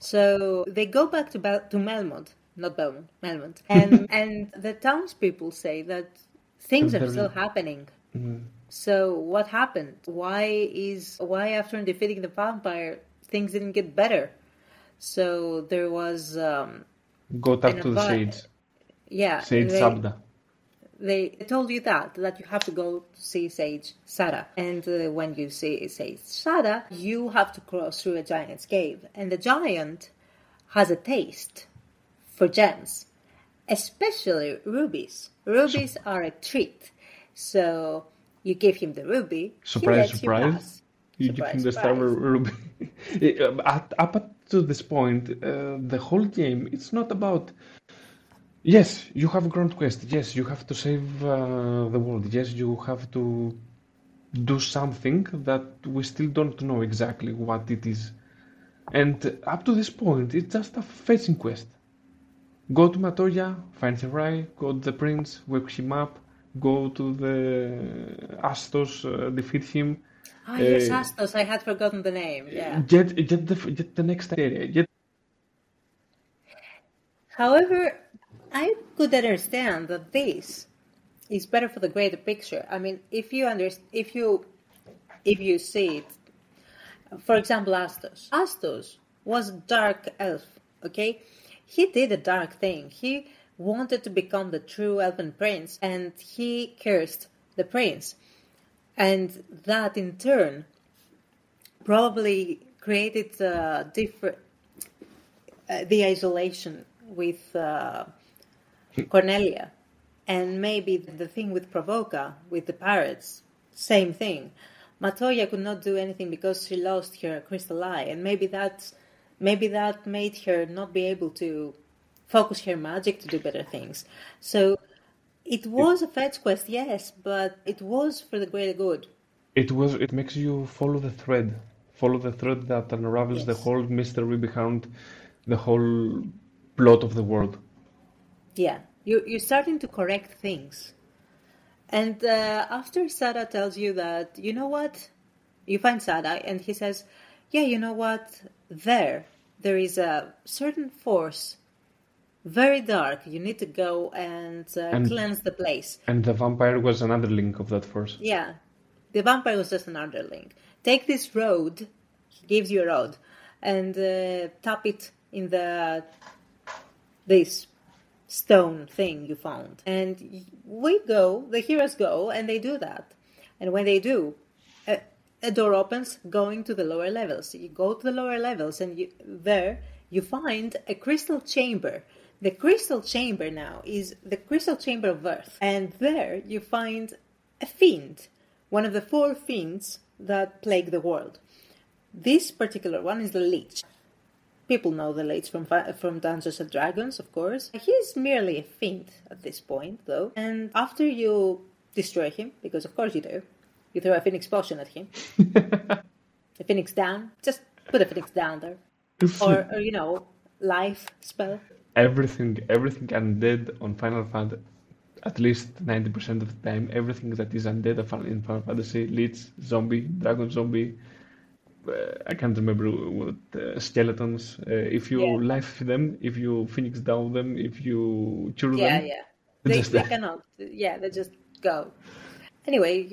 So they go back to Melmond, not Belmont, Melmond, and the townspeople say that things are still happening. So what happened? Why after defeating the vampire things didn't get better? So there was go talk to the sage. Yeah, Sage Sabda. They told you that you have to go to see Sage Sada, and when you see Sage Sada, you have to cross through a giant's cave, and the giant has a taste for gems, especially rubies. Rubies are a treat, so you give him the ruby. Surprise, surprise! You give him the star ruby. Up to this point, the whole game, it's not about. Yes, you have Grand Quest. Yes, you have to save the world. Yes, you have to do something that we still don't know exactly what it is. And up to this point, it's just a fetching quest. Go to Matoya, find Serai, go to the prince, wake him up, go to the Astos, defeat him. Yes, Astos. I had forgotten the name. Yeah. Get the next area. However, I could understand that this is better for the greater picture. I mean, if you see it, for example, Astos. Astos was a dark elf. Okay, he did a dark thing. He wanted to become the true elven prince, and he cursed the prince, and that in turn probably created the isolation with Cornelia, and maybe the thing with Provoca, with the parrots, same thing. Matoya could not do anything because she lost her crystal eye, and maybe that made her not be able to focus her magic to do better things. So it was a fetch quest, yes, but it was for the greater good. It makes you follow the thread that unravels the whole mystery behind the whole plot of the world. Yeah, you're starting to correct things. And after Sada tells you that, you know what? You find Sada and he says, yeah, you know what? There is a certain force, very dark. You need to go and cleanse the place. And the vampire was another link of that force. Yeah, the vampire was just another link. Take this road, he gives you a road, and tap it in this stone thing you found. And the heroes go, and they do that. And when they do, a door opens going to the lower levels. You go to the lower levels, and you find a crystal chamber. The crystal chamber now is the crystal chamber of earth. And there you find a fiend, one of the 4 fiends that plague the world. This particular one is the Lich. People know the Lich from Dungeons and Dragons, of course. He's merely a fiend at this point, though. And after you destroy him, because of course you do, you throw a Phoenix potion at him. The Phoenix down, just Put a phoenix down there. Or life spell. Everything undead on Final Fantasy, at least 90% of the time, everything that is undead in Final Fantasy, Lich, zombie, dragon zombie, I can't remember what, skeletons, if Yeah, you life them, if you phoenix down them, if you cure yeah, them, yeah. just They cannot. Yeah, they just go. Anyway,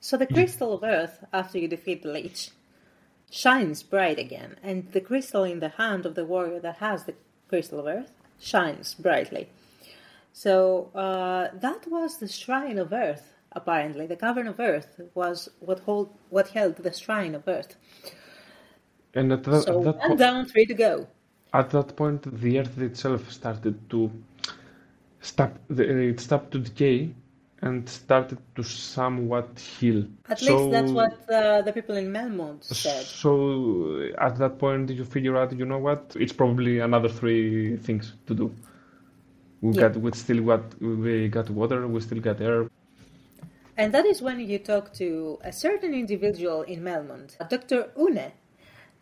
so the you, crystal of earth, after you defeat the Lich, shines bright again, and the crystal in the hand of the warrior that has the crystal of earth shines brightly. So that was the shrine of earth. Apparently, the cavern of earth was what held the shrine of earth. and So one down, three to go. at that point, the earth itself started to it stopped to decay and started to somewhat heal. At least that's what the people in Melmont said. So at that point, you figure out, you know what? It's probably another three things to do. We got water, we still got air. And that is when you talk to a certain individual in Melmont, Dr. Une.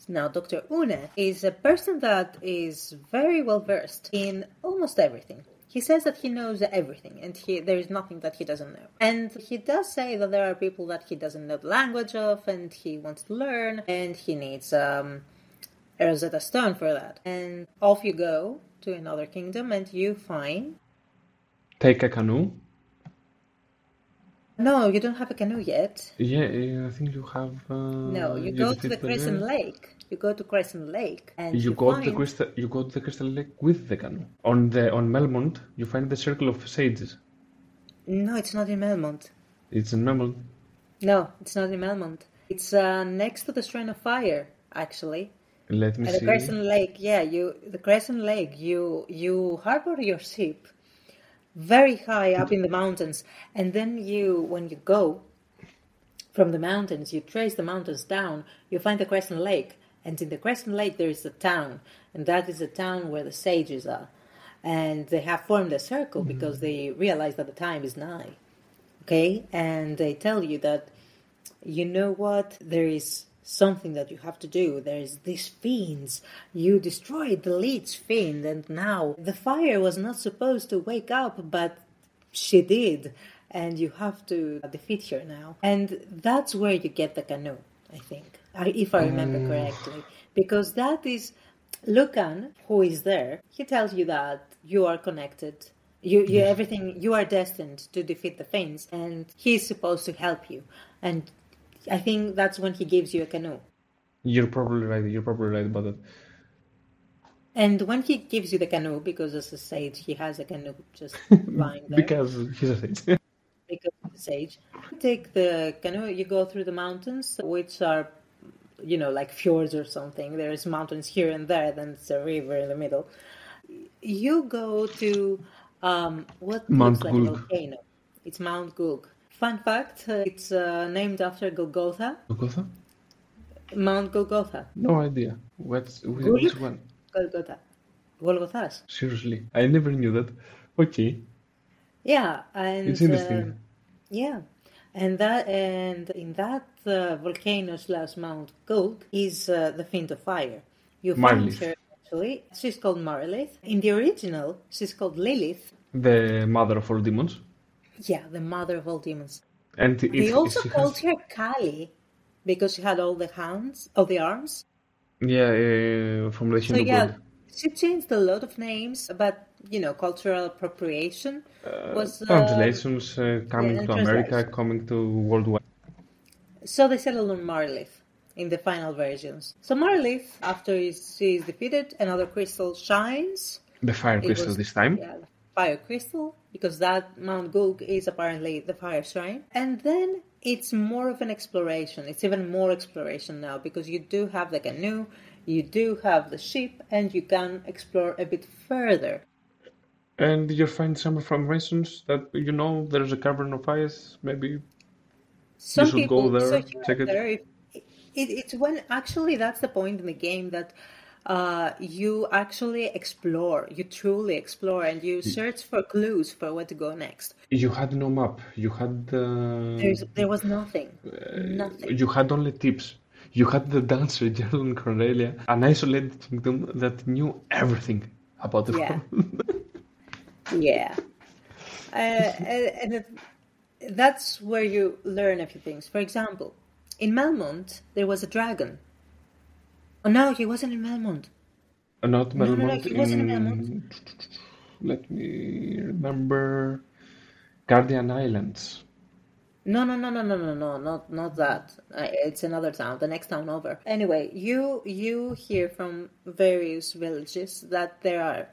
Now, Dr. Une is a person that is very well versed in almost everything. He says that he knows everything, and there is nothing that he doesn't know. And he does say that there are people that he doesn't know the language of, and he wants to learn, and he needs a Rosetta Stone for that. And off you go to another kingdom, and you find... Take a canoe. No, you don't have a canoe yet. Yeah, I think you have... No, you go to the Crescent Lake. You go to Crescent Lake, and you go to the Crystal Lake with the canoe. On Melmont, you find the Circle of Sages. No, it's not in Melmont. It's in Melmont. No, it's not in Melmont. It's next to the Shrine of Fire, actually. Let me see. The Crescent Lake, the Crescent Lake, you harbor your ship very high up in the mountains, and then when you go from the mountains, you trace the mountains down, you find the Crescent Lake, and in the Crescent Lake there is a town, and that is the town where the sages are, and they have formed a circle because they realize that the time is nigh, okay, and they tell you that, you know what, there is something that you have to do. There's these fiends. You destroyed the Lich fiend, and now the fire was not supposed to wake up, but she did, and you have to defeat her now. And that's where you get the canoe, I think, if I remember correctly, because that is Lucan, who is there. He tells you that you are connected. You are destined to defeat the fiends, and he's supposed to help you. And I think that's when he gives you a canoe. You're probably right about that. And when he gives you the canoe, because as a sage, he has a canoe just lying there. Because he's a sage. Because he's a sage. You take the canoe, you go through the mountains, which are, like fjords or something. There's mountains here and there, then it's a river in the middle. You go to what Mount looks like Gulg. a volcano. It's Mount Gulg. Fun fact, it's named after Golgotha. Golgotha? Mount Golgotha. No idea. Which one? Golgotha. Golgotha's. Seriously, I never knew that. Okay. Yeah, and it's interesting. Yeah, and in that volcano / Mount Gulg is the Fiend of Fire. You find her actually. She's called Marilith. In the original, she's called Lilith. The mother of all demons. Yeah, the mother of all demons. And they also called her Kali because she had all the arms. Yeah, from the Hindu god. She changed a lot of names, but cultural appropriation was translations coming to America, coming to worldwide. So they settled on Marilith in the final versions. So Marilith, after she is defeated, another crystal shines. The fire crystal this time. Yeah, the fire crystal, because that Mount Gulg is apparently the fire shrine. And then it's more of an exploration. It's even more exploration now, because you do have the canoe, you do have the ship, and you can explore a bit further. And you find some informations that, there's a cavern of ice, maybe some you should people go there, check it. It's when, actually, that's the point in the game, that you actually explore, you truly explore, and you search for clues for where to go next. You had no map. You had... There was nothing. Nothing. You had only tips. You had the dancer girl in Cornelia, an isolated kingdom that knew everything about the Yeah. world. Yeah. And that's where you learn a few things. For example, in Melmont, there was a dragon. Oh, no, he wasn't in Melmont. Not No, Belmont he wasn't in Melmont. in. Let me remember. Guardian Islands. No, not that. It's another town, the next town over. Anyway, you hear from various villages that there are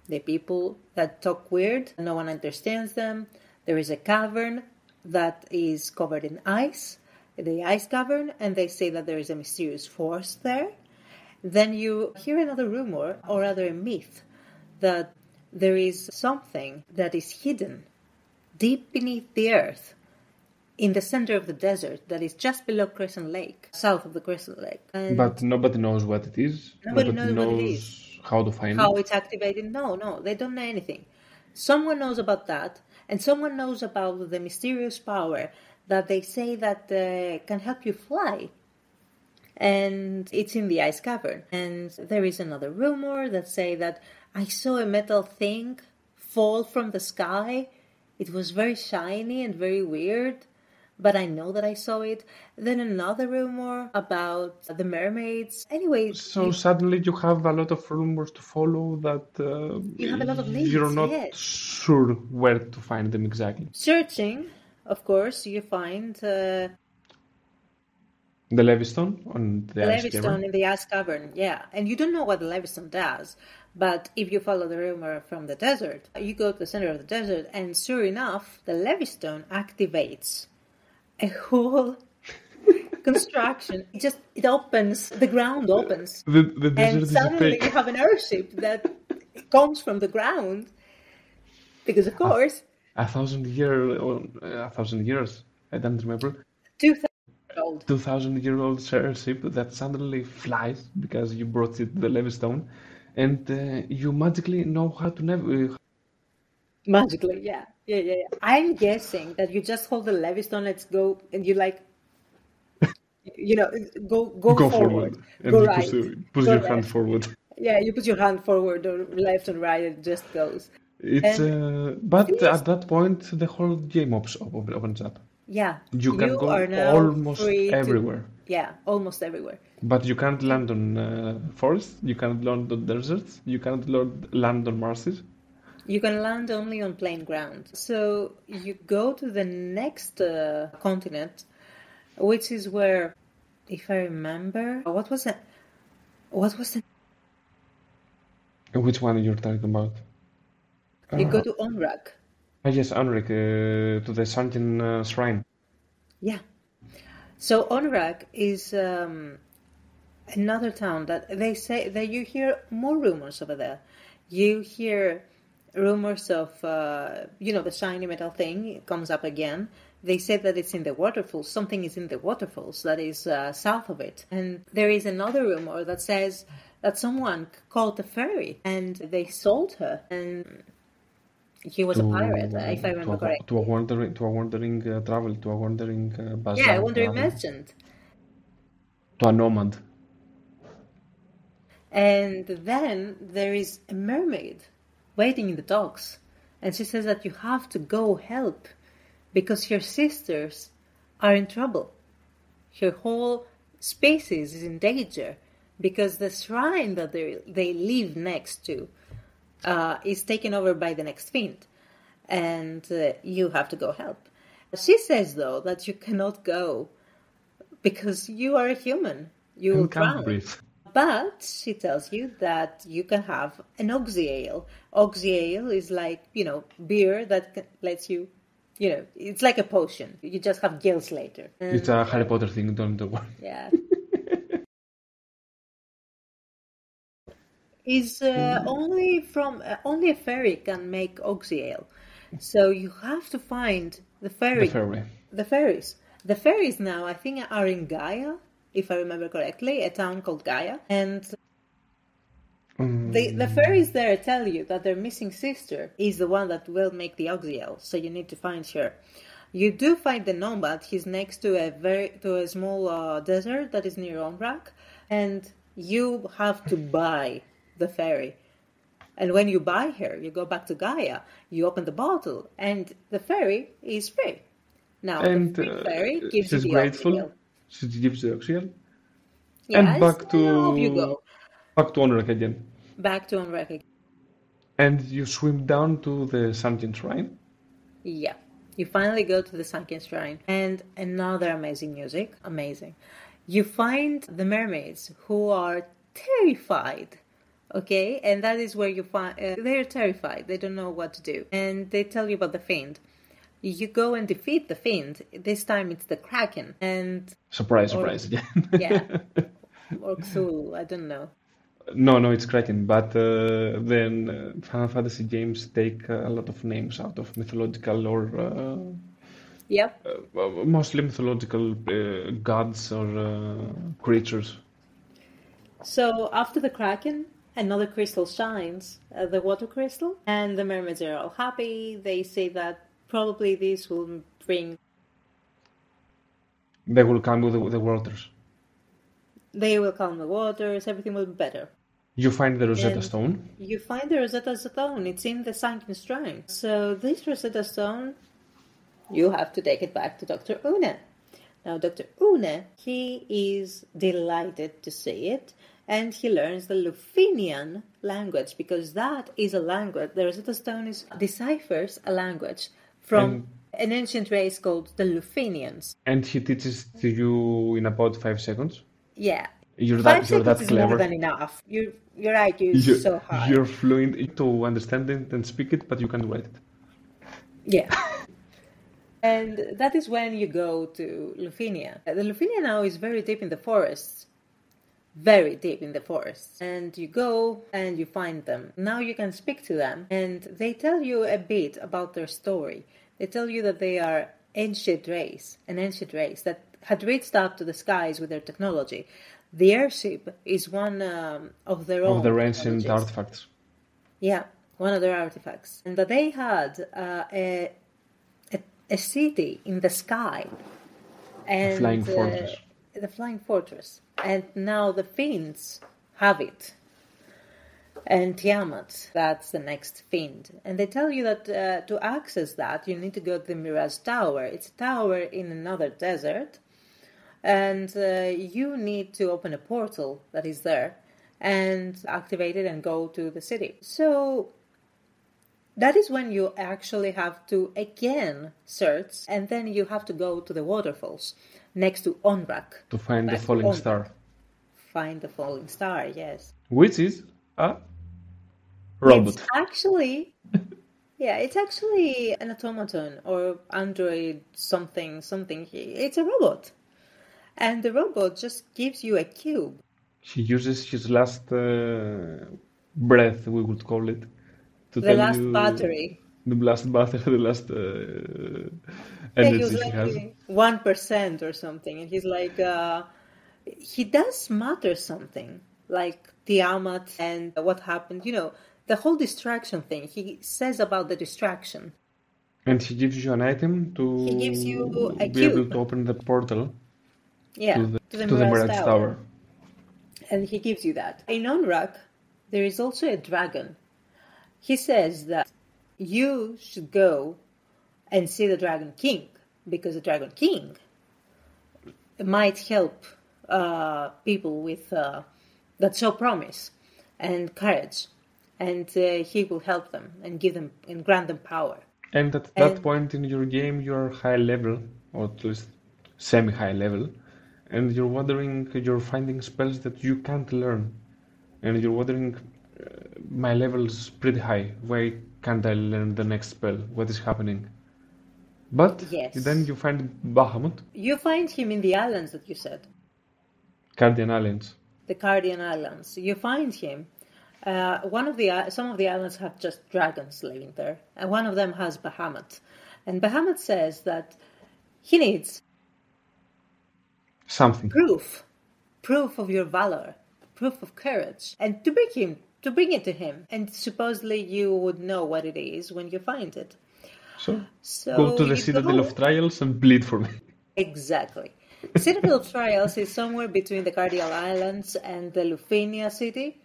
the people that talk weird, no one understands them. There is a cavern that is covered in ice, the ice cavern, and they say that there is a mysterious force there. Then you hear another rumor, or rather a myth, that there is something that is hidden deep beneath the earth in the center of the desert that is just below Crescent Lake, south of the Crescent Lake. And But nobody knows what it is. nobody Nobody knows what it is. knows how to find How it. it's activated? No, they don't know anything. Someone knows about that, and someone knows about the mysterious power that they say that can help you fly. And it's in the ice cavern. And there is another rumor that say that I saw a metal thing fall from the sky. It was very shiny and very weird, but I know that I saw it. Then another rumor about the mermaids. Anyway, So suddenly you have a lot of rumors to follow that you have a lot of you're leads, not yes. sure where to find them exactly. Searching, of course, you find The Levistone on the ice Levistone cavern. in the ice cavern, yeah. And you don't know what the Levistone does, but if you follow the rumor from the desert, you go to the center of the desert, and sure enough, the Levistone activates a whole construction. It opens, the ground opens, The desert and is suddenly fake. you have an airship that comes from the ground, because of course, 1,000 years. I don't remember. 2,000 years old. 2,000-year-old airship that suddenly flies because you brought it the Levistone, and you magically know how to navigate. Magically, yeah. I'm guessing that you just hold the Levistone, let's go, and you like, go Go forward, forward and go you right, push go your hand left. forward. Yeah, you put your hand forward or left and right, it just goes. It's And but thing is, at that point the whole game opens up. yeah, You can you are go now almost free to, everywhere, yeah, almost everywhere. but you can't land on forests. You can't land on deserts. You can't land on marshes. You can land only on plain ground. So you go to the next continent, which is where, if I remember, what was it? What was the? Which one you're talking about? You go to Onrak. Yes, Anrik, to the sunken shrine. Yeah. So Onrak is another town that they say that you hear more rumors over there. You hear rumors of, the shiny metal thing comes up again. They say that it's in the waterfalls. Something is in the waterfalls that is south of it. And there is another rumor that says that someone caught a fairy and they sold her. And he was a pirate, if I remember correctly. To a wandering travel, to a wandering bazaar Yeah, a wandering travel, merchant. to a nomad. And then there is a mermaid waiting in the docks. And she says that you have to go help because your sisters are in trouble. Her whole species is in danger because the shrine that they live next to is taken over by the next fiend. And you have to go help. She says, though, that you cannot go because you are a human. You will drown. Breathe. But she tells you that you can have an oxy ale. Oxy ale is like, beer that lets you, it's like a potion. You just have gills later. It's a Harry Potter thing, don't worry. Yeah. Is only a fairy can make oxy ale. So you have to find the fairy. The fairies. The fairies now, I think, are in Gaia, if I remember correctly, a town called Gaia. And the fairies there tell you that their missing sister is the one that will make the oxy ale. So you need to find her. You do find the nomad. He's next to a small desert that is near Onrak, and you have to buy the fairy. And when you buy her, you go back to Gaia, you open the bottle, and the fairy is free. Now, And the free fairy gives you she's the grateful. Oxygen. She gives the Oxyel. And Yes, and off you go. back to Onrak again. Back to Onrak again. And you swim down to the Sunken Shrine. Yeah. You finally go to the Sunken Shrine. And another amazing music. Amazing. You find the mermaids who are terrified. Okay? And that is where you find... they're terrified. They don't know what to do. And they tell you about the Fiend. You go and defeat the Fiend. This time it's the Kraken. And... Surprise again. Yeah. Or Cthulhu. I don't know. No, it's Kraken. But then Final Fantasy games take a lot of names out of mythological or... Yep. mostly mythological gods or creatures. So after the Kraken, another crystal shines, the water crystal, and the mermaids are all happy. They say that probably this will bring... They will come with the waters. They will calm the waters, everything will be better. You find the Rosetta And Stone. You find the Rosetta Stone, it's in the Sunken Shrine. So this Rosetta Stone, you have to take it back to Dr. Une. Now, Dr. Une, he is delighted to see it, and he learns the Lufinian language, because that is a language. The Rosetta Stone deciphers a language from an ancient race called the Lufinians. And he teaches to you in about 5 seconds. Yeah. You're 5 that seconds is clever. more than enough. Your IQ is so high. You're fluent to understand it and speak it, but you can't write it. Yeah. And that is when you go to Lufinia. The Lufinia now is very deep in the forests. Very deep in the forests. And you go and you find them. Now you can speak to them. And they tell you a bit about their story. They tell you that they are an ancient race that had reached up to the skies with their technology. The airship is one of their own. Of their ancient technologies. artifacts. Yeah, one of their artifacts. And that they had a city in the sky. And, A flying fortress. The flying fortress. And now the Fiends have it. And Tiamat, that's the next Fiend. And they tell you that to access that, you need to go to the Mirage Tower. It's a tower in another desert. And you need to open a portal that is there and activate it and go to the city. So that is when you actually have to again search, and then you have to go to the waterfalls next to Onrak. To find the falling star. Find the falling star, yes. Which is a robot. It's actually... Yeah, it's actually an automaton or android something. It's a robot. And the robot just gives you a cube. He uses his last breath, we would call it. To The tell last you battery. The last battery, the last Yeah, he energy was he has. like 1% or something. And he's like, he does matter something. Like Tiamat and what happened. You know, the whole distraction thing. He says about the distraction. And he gives you an item to He gives you a be able cube. to open the portal Yeah, to the Mirage Tower. And he gives you that. In Onrak, there is also a dragon. He says that you should go and see the Dragon King, because the Dragon King might help people with that show promise and courage, and he will help them and give them and grant them power. And at that point in your game, you're high level, or at least semi-high level, and you're finding spells that you can't learn, and you're wondering, my level's pretty high. Why can't I learn the next spell? What is happening? But Yes. then you find Bahamut, You find him in the islands that you said, Guardian Islands. the Cardian Islands. You find him. Some of the islands have just dragons living there, and one of them has Bahamut. And Bahamut says that he needs Something. proof of your valor, proof of courage, and to bring it to him. And supposedly you would know what it is when you find it. So, go to So the you Citadel go. of Trials and bleed for me. Exactly. Citadel of Trials is somewhere between the Cardial Islands and the Lufinia city,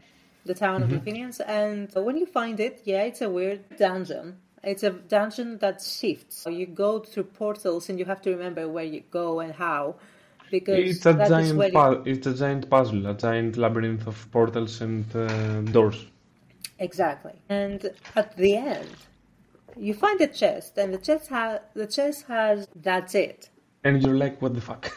the town of Lufinians. And when you find it, yeah, it's a weird dungeon. It's a dungeon that shifts. So you go through portals and you have to remember where you go and how, It's because a that is where giant you... it's a giant puzzle, a giant labyrinth of portals and doors. Exactly. And at the end, you find a chest, and the chest has that's it. And you're like, what the fuck?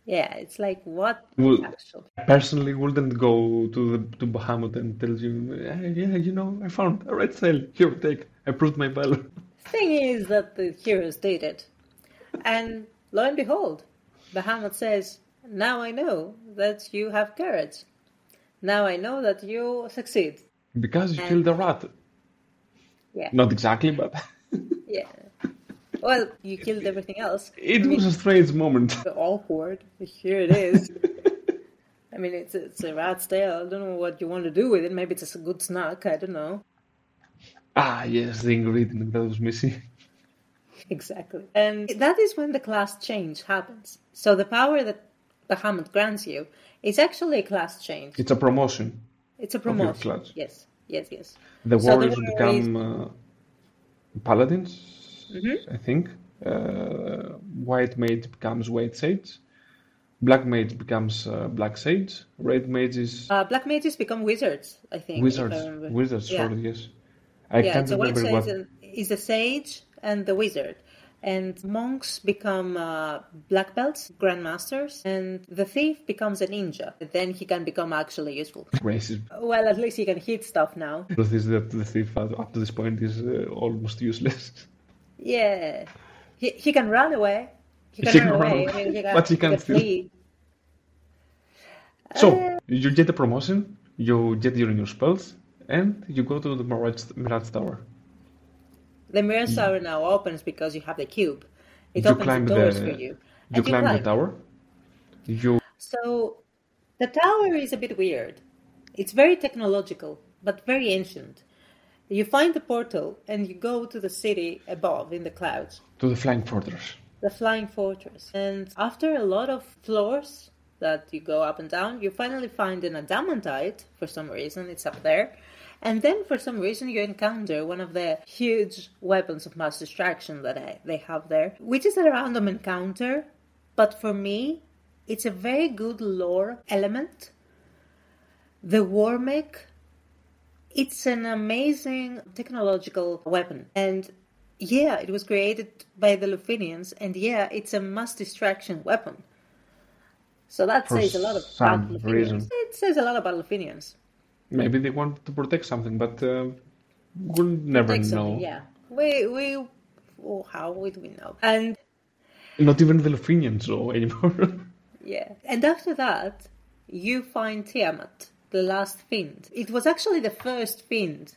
Yeah, it's like, what Well, actually? I personally wouldn't go to Bahamut and tell you, yeah, I found a red cell. Here, take. I proved my valor. Thing is that the heroes did it. And lo and behold, Bahamut says, now I know that you have courage. Now I know that you succeed. Because you And killed a rat. yeah, Not exactly, but yeah. Well, you killed everything else. I it was mean, a strange moment. awkward. Here it is. I mean, it's a rat's tail. I don't know what you want to do with it. Maybe it's a good snack. I don't know. Ah, yes, the ingredient that was missing. Exactly. And that is when the class change happens. So the power that Bahamut grants you is actually a class change. It's a promotion It's a of your promotion. class. Yes, yes, yes. The So the warriors warrior is... become paladins, Mhm. I think. White mage becomes white sage. Black mage becomes black sage. Red mage is Black mages become wizards, I think, if I wizards. remember. Wizards, Yeah, sorry, yes. I yeah. can't It's a white remember sage what. is the sage and the wizard. And monks become black belts, grandmasters, and the thief becomes a ninja. Then he can become actually useful. Racism. Well, at least he can hit stuff now. The truth is that the thief up to this point is almost useless. Yeah, he can run away. He can He run can run away. I away, mean, but he he can can't steal. flee. So, you get a promotion, you get your new spells, and you go to the Mirage Tower. The mirror tower now opens because you have the cube. It You opens the climb doors for the you, you and you climb the climb. tower. You So the tower is a bit weird. It's very technological, but very ancient. You find the portal and you go to the city above in the clouds, to the Flying Fortress. the flying fortress. And after a lot of floors that you go up and down, you finally find an adamantite for some reason. It's up there. And then for some reason you encounter one of the huge weapons of mass destruction that they have there, which is a random encounter. But for me, it's a very good lore element. The Warmech, it's an amazing technological weapon. And yeah, it was created by the Lufinians, and yeah, it's a mass distraction weapon. So that For says a lot about some Lufinians. reason. It says a lot about Lufinians. Maybe they want to protect something, but we'll never Like know. something, yeah. How would we know? And Not even the Lufinians know anymore. yeah, and after that, you find Tiamat, the last fiend. It was actually the first fiend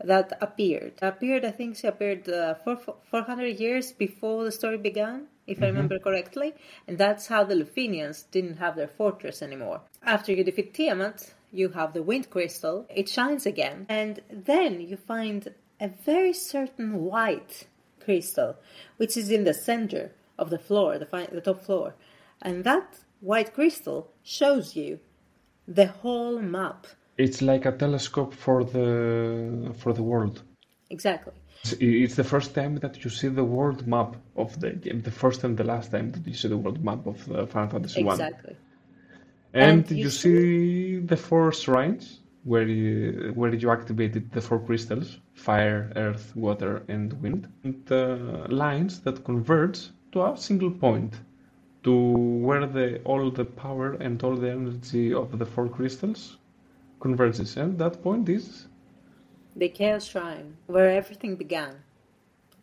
that appeared. I think she appeared 400 years before the story began, if I remember correctly. And that's how the Lufinians didn't have their fortress anymore. After you defeat Tiamat, you have the wind crystal. It shines again. And then you find a very certain white crystal, which is in the center of the floor, the top floor. And that white crystal shows you the whole map. It's like a telescope for the world. Exactly. It's the first time that you see the world map of the game. The first and the last time that you see the world map of Final Fantasy 1. Exactly. And And you you see the four shrines where you activated the four crystals: fire, earth, water, and wind. And lines that converge to a single point, to where all the power and all the energy of the four crystals converges. And that point is the Chaos Shrine, where everything began.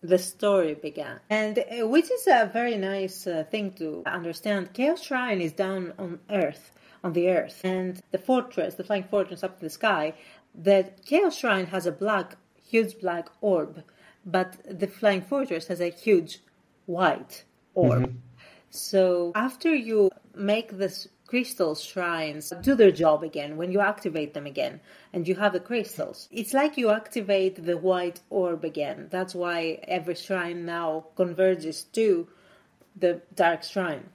The story began. And which is a very nice thing to understand. Chaos Shrine is down on Earth, on the Earth. And the fortress, the flying fortress up in the sky, the Chaos Shrine has a huge black orb. But the flying fortress has a huge white orb. So after you make this crystal shrines do their job again when you activate them again and you have the crystals. It's like you activate the white orb again. That's why every shrine now converges to the dark shrine,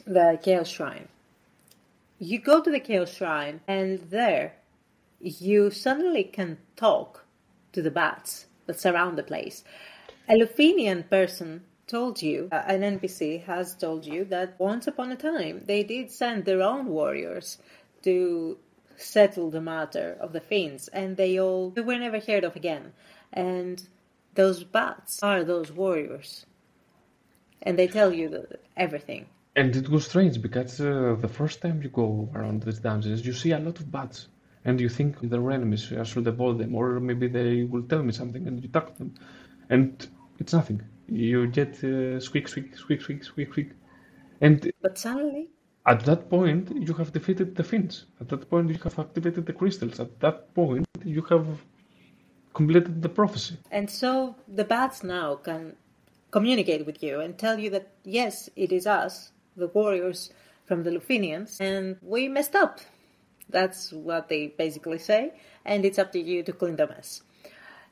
the chaos shrine. You go to the chaos shrine and there you suddenly can talk to the bats that surround the place. A Lufinian person told you, an NPC has told you that once upon a time they did send their own warriors to settle the matter of the fiends, and they were never heard of again. And those bats are those warriors. And they tell you everything. And it was strange because the first time you go around these dungeons, you see a lot of bats. And you think they're enemies, I should avoid them, or maybe they will tell me something, and you talk to them. And it's nothing. You get squeak, squeak, squeak, squeak, squeak, squeak. But suddenly, at that point, you have defeated the fiends. At that point, you have activated the crystals. At that point, you have completed the prophecy. And so the bats now can communicate with you and tell you that, yes, it is us, the warriors from the Lufinians, and we messed up. That's what they basically say, and it's up to you to clean the mess.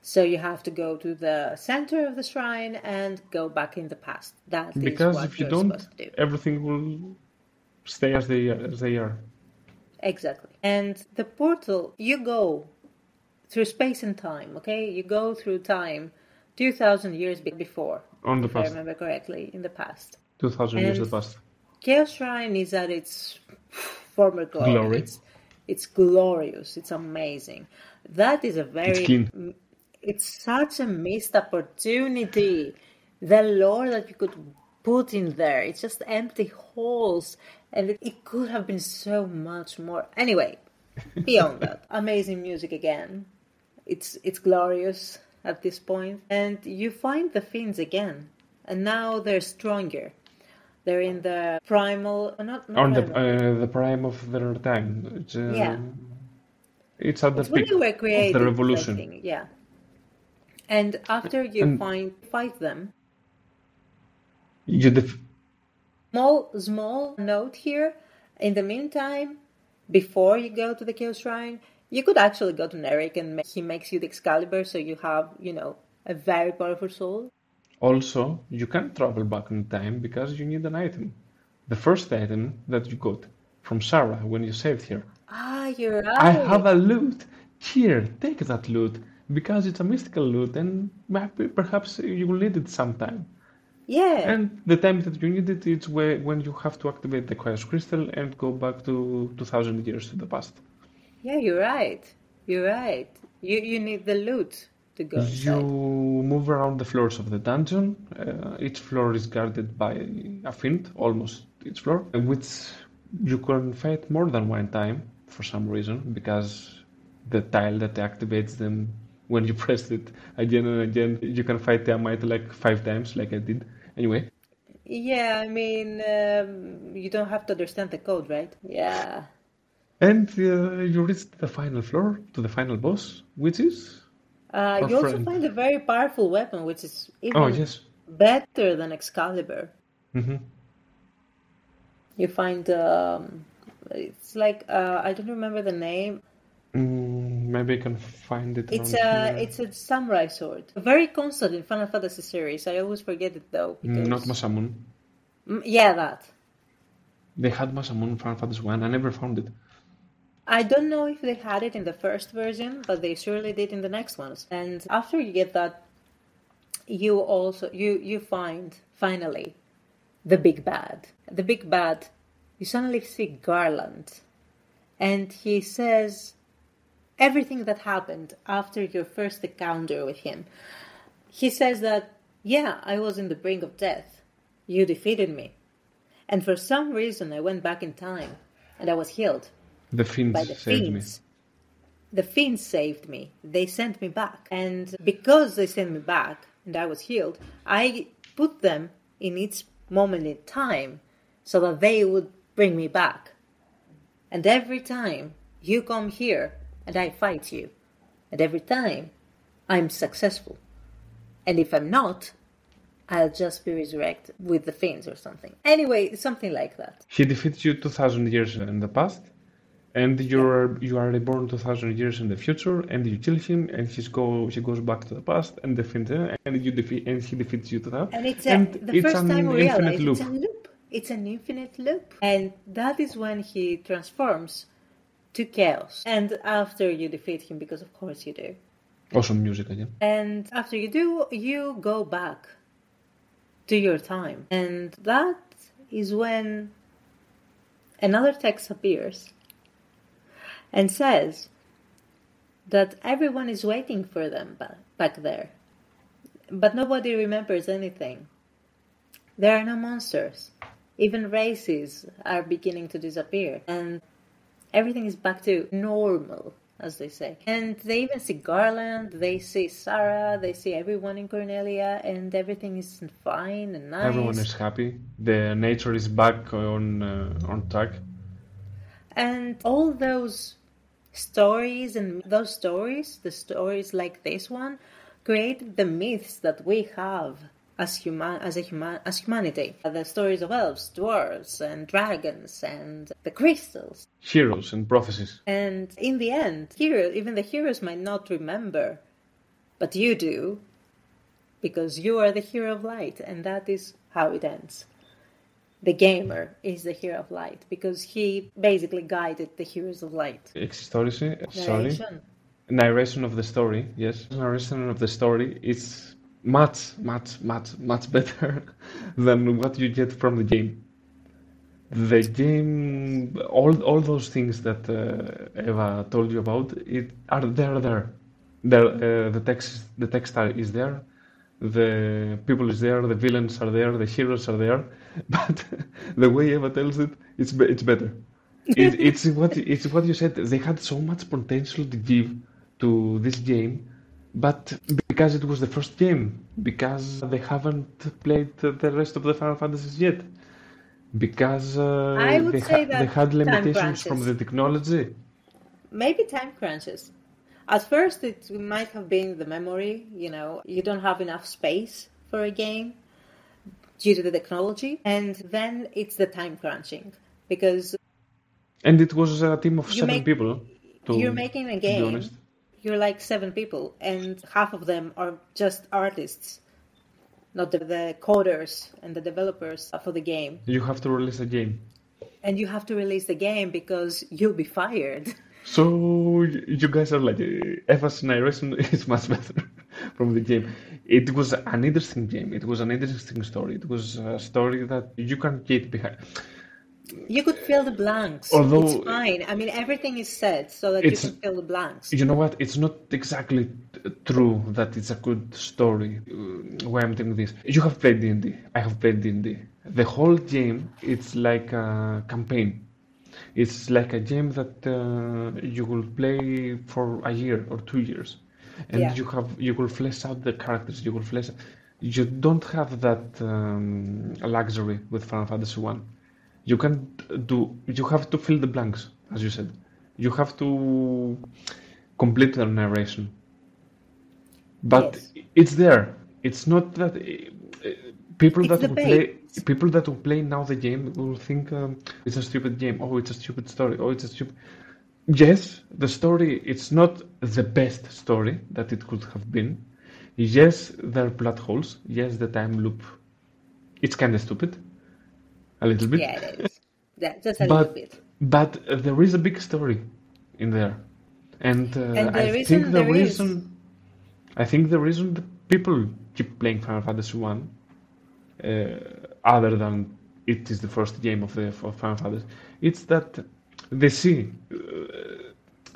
So you have to go to the center of the shrine and go back in the past. That because is what if you you're don't, supposed to do. everything will stay as they are. Exactly. And the portal, you go through space and time, okay? You go through time 2,000 years before. On the if past. I remember correctly, in the past. 2,000 years in the past. Chaos Shrine is at its former glory. It's glorious. It's amazing. That is a very... It's clean. It's such a missed opportunity. The lore that you could put in there, it's just empty holes. And it could have been so much more. Anyway, beyond that, amazing music again. It's glorious at this point. And you find the fiends again. And now they're stronger. They're in the primal... On the prime of their time. It's, yeah. It's at the peak when they were created, of the revolution. Yeah. And after you fight them... Small note here. In the meantime, before you go to the Chaos Shrine, you could actually go to Nerik and he makes you the Excalibur, so you have, a very powerful sword. Also, you can't travel back in time because you need an item. The first item that you got from Sarah when you saved her. Ah, you're right. I have a loot. Here, take that loot. Because it's a mystical loot and perhaps you will need it sometime. Yeah. And the time that you need it, it's when you have to activate the Chaos Crystal and go back to 2,000 years to the past. Yeah, you're right. You're right. You need the loot to go inside. You move around the floors of the dungeon. Each floor is guarded by a fiend, almost each floor, which you can fight more than one time for some reason, because the tile that activates them, when you press it again and again, you can fight Tiamat like 5 times, like I did. Anyway. Yeah, I mean, you don't have to understand the code, right? Yeah. And you reach the final floor, to the final boss, which is... you also find a very powerful weapon, which is even better than Excalibur. Mm-hmm. You find, it's like, I don't remember the name. Maybe I can find it. It's a samurai sword. Very constant in Final Fantasy series. I always forget it though. Because... Not Masamune. Yeah, that. They had Masamune in Final Fantasy 1. I never found it. I don't know if they had it in the first version, but they surely did in the next ones. And after you get that, you also you find finally the big bad. The big bad. You suddenly see Garland, and he says everything that happened after your first encounter with him. He says that, yeah, I was in the brink of death. You defeated me. And for some reason, I went back in time, and I was healed. The fiends by the saved fiends. The fiends saved me. They sent me back. And because they sent me back, and I was healed, I put them in each moment in time so that they would bring me back. And every time you come here, and I fight you. And every time, I'm successful. And if I'm not, I'll just be resurrected with the Fiends or something. Anyway, something like that. He defeats you 2,000 years in the past, and you are reborn 2,000 years in the future, and you kill him, and he goes back to the past and defeats him, and he defeats you to that. And it's It's first an time we infinite realize loop. it's a loop. It's an infinite loop. And that is when he transforms to chaos. And after you defeat him, because of course you do. Awesome music again. And after you do, you go back to your time. And that is when another text appears and says that everyone is waiting for them back there. But nobody remembers anything. There are no monsters. Even races are beginning to disappear. And everything is back to normal, as they say. And they even see Garland, they see Sarah, they see everyone in Cornelia, and everything is fine and nice. Everyone is happy. The nature is back on track. And all those stories and those stories, the stories like this one, create the myths that we have as humanity. The stories of elves, dwarves, and dragons, and the crystals. Heroes and prophecies. And in the end, even the heroes might not remember, but you do, because you are the hero of light, and that is how it ends. The gamer is the hero of light, because he basically guided the heroes of light. Narration of the story, yes. Narration of the story is much better than what you get from the game. The game, all those things that Eva told you about, they're there. The text is there, the people is there, the villains are there, the heroes are there, but the way Eva tells it, it's better. It's what you said. They had so much potential to give to this game, but because it was the first game, because they haven't played the rest of the Final Fantasies yet, because they had limitations from the technology. Maybe time crunches. At first, it might have been the memory. You don't have enough space for a game due to the technology, and then it's the time crunching because. And it was a team of 7 people. You're making a game. To be honest. You're like 7 people, and half of them are just artists, not the coders and the developers for the game. You have to release a game. And you have to release the game because you'll be fired. So you guys are like, Eva's narration is much better from the game. It was an interesting game. It was an interesting story. It was a story that you can get behind. You could fill the blanks. Although it's fine. I mean, everything is said so that you can fill the blanks. You know what? It's not exactly true that it's a good story. Why I'm doing this? You have played D&D. I have played D&D. The whole game, it's like a campaign. It's like a game that you will play for a year or 2 years, and you will flesh out the characters. You don't have that luxury with Final Fantasy 1. You have to fill the blanks, as you said. You have to complete the narration. But it's there. It's not that people that will play now the game will think it's a stupid game. Oh, it's a stupid story. Oh, it's a stupid. Yes, the story. It's not the best story that it could have been. Yes, there are plot holes. Yes, the time loop. It's kind of stupid. A little bit. Yeah, it is. Just a little bit. But there is a big story in there, and I think the reason that people keep playing Final Fantasy 1, other than it is the first game of Final Fantasy, it's that they see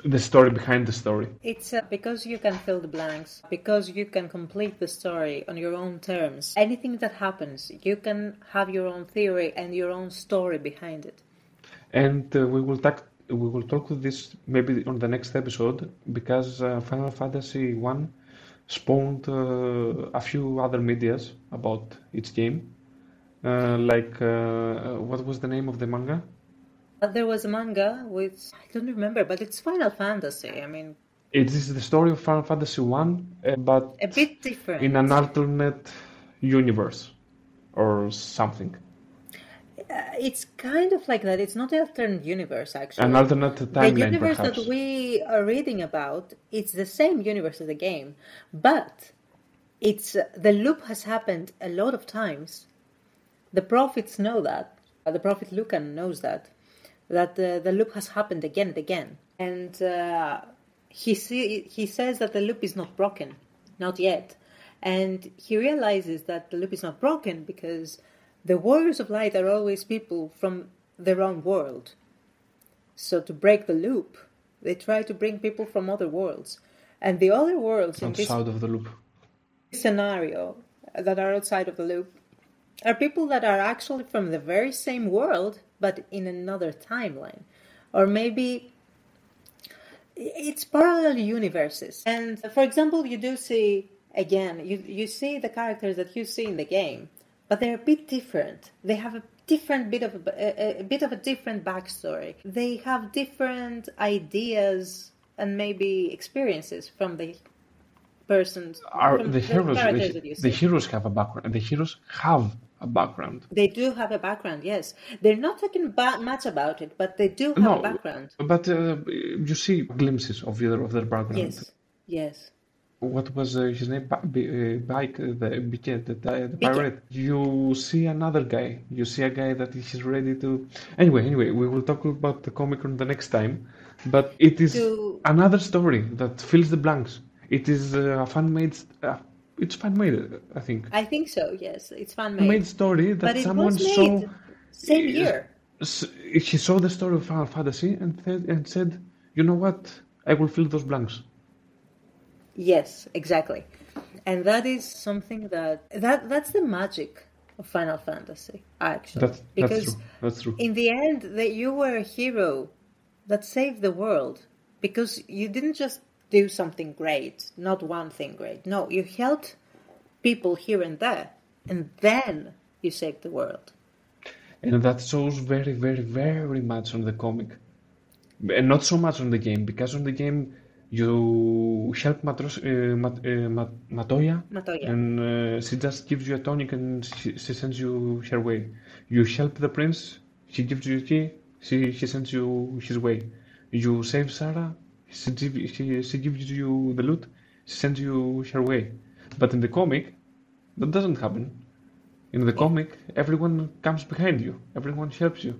the story behind the story. It's because you can fill the blanks, because you can complete the story on your own terms. Anything that happens, you can have your own theory and your own story behind it. And we will talk with this maybe on the next episode, because Final Fantasy 1 spawned a few other medias about its game. What was the name of the manga? There was a manga with, I don't remember, but it's Final Fantasy. I mean, it is the story of Final Fantasy 1, but a bit different. In an alternate universe or something. It's kind of like that. It's not an alternate universe, actually. An alternate The timeline, universe perhaps. that we are reading about, it's the same universe as the game, but it's the loop has happened a lot of times. The prophets know that. The prophet Lucan knows that the loop has happened again and again, and he says that the loop is not broken, not yet, and he realizes that the loop is not broken because the warriors of light are always people from their own world. So to break the loop, they try to bring people from other worlds, and the other worlds in this Outside of the loop. scenario that are outside of the loop are people that are actually from the very same world, but in another timeline. Or maybe it's parallel universes. And for example, you do see, again, you see the characters that you see in the game, but they're a bit different. They have a different bit of a different backstory. They have different ideas and maybe experiences from the persons. From The heroes? characters that you see. The heroes have a background. The heroes have a background. They do have a background, yes. They're not talking much about it, but they do have a background. But you see glimpses of their background. Yes, yes. What was his name? Bike, the pirate. You see another guy. You see a guy that is ready to. Anyway, we will talk about the comic on the next time. But it is another story that fills the blanks. It is a fan-made. It's fan-made, I think. I think so. Yes, it's fan-made. Made story that but it someone was saw. made same year. He saw the story of Final Fantasy and said, "You know what? I will fill those blanks." Yes, exactly. And that is something that's the magic of Final Fantasy, actually. That's true. In the end, that you were a hero that saved the world because you didn't just do something great, not one thing great. No, you helped people here and there, and then you saved the world. And that shows very, very, very much on the comic. And not so much on the game, because on the game you help Matoya, and she just gives you a tonic and she sends you her way. You help the prince, she gives you a key, she sends you his way. You save Sarah, she gives you the loot, she sends you her way. But in the comic, that doesn't happen. In the comic, everyone comes behind you, everyone helps you.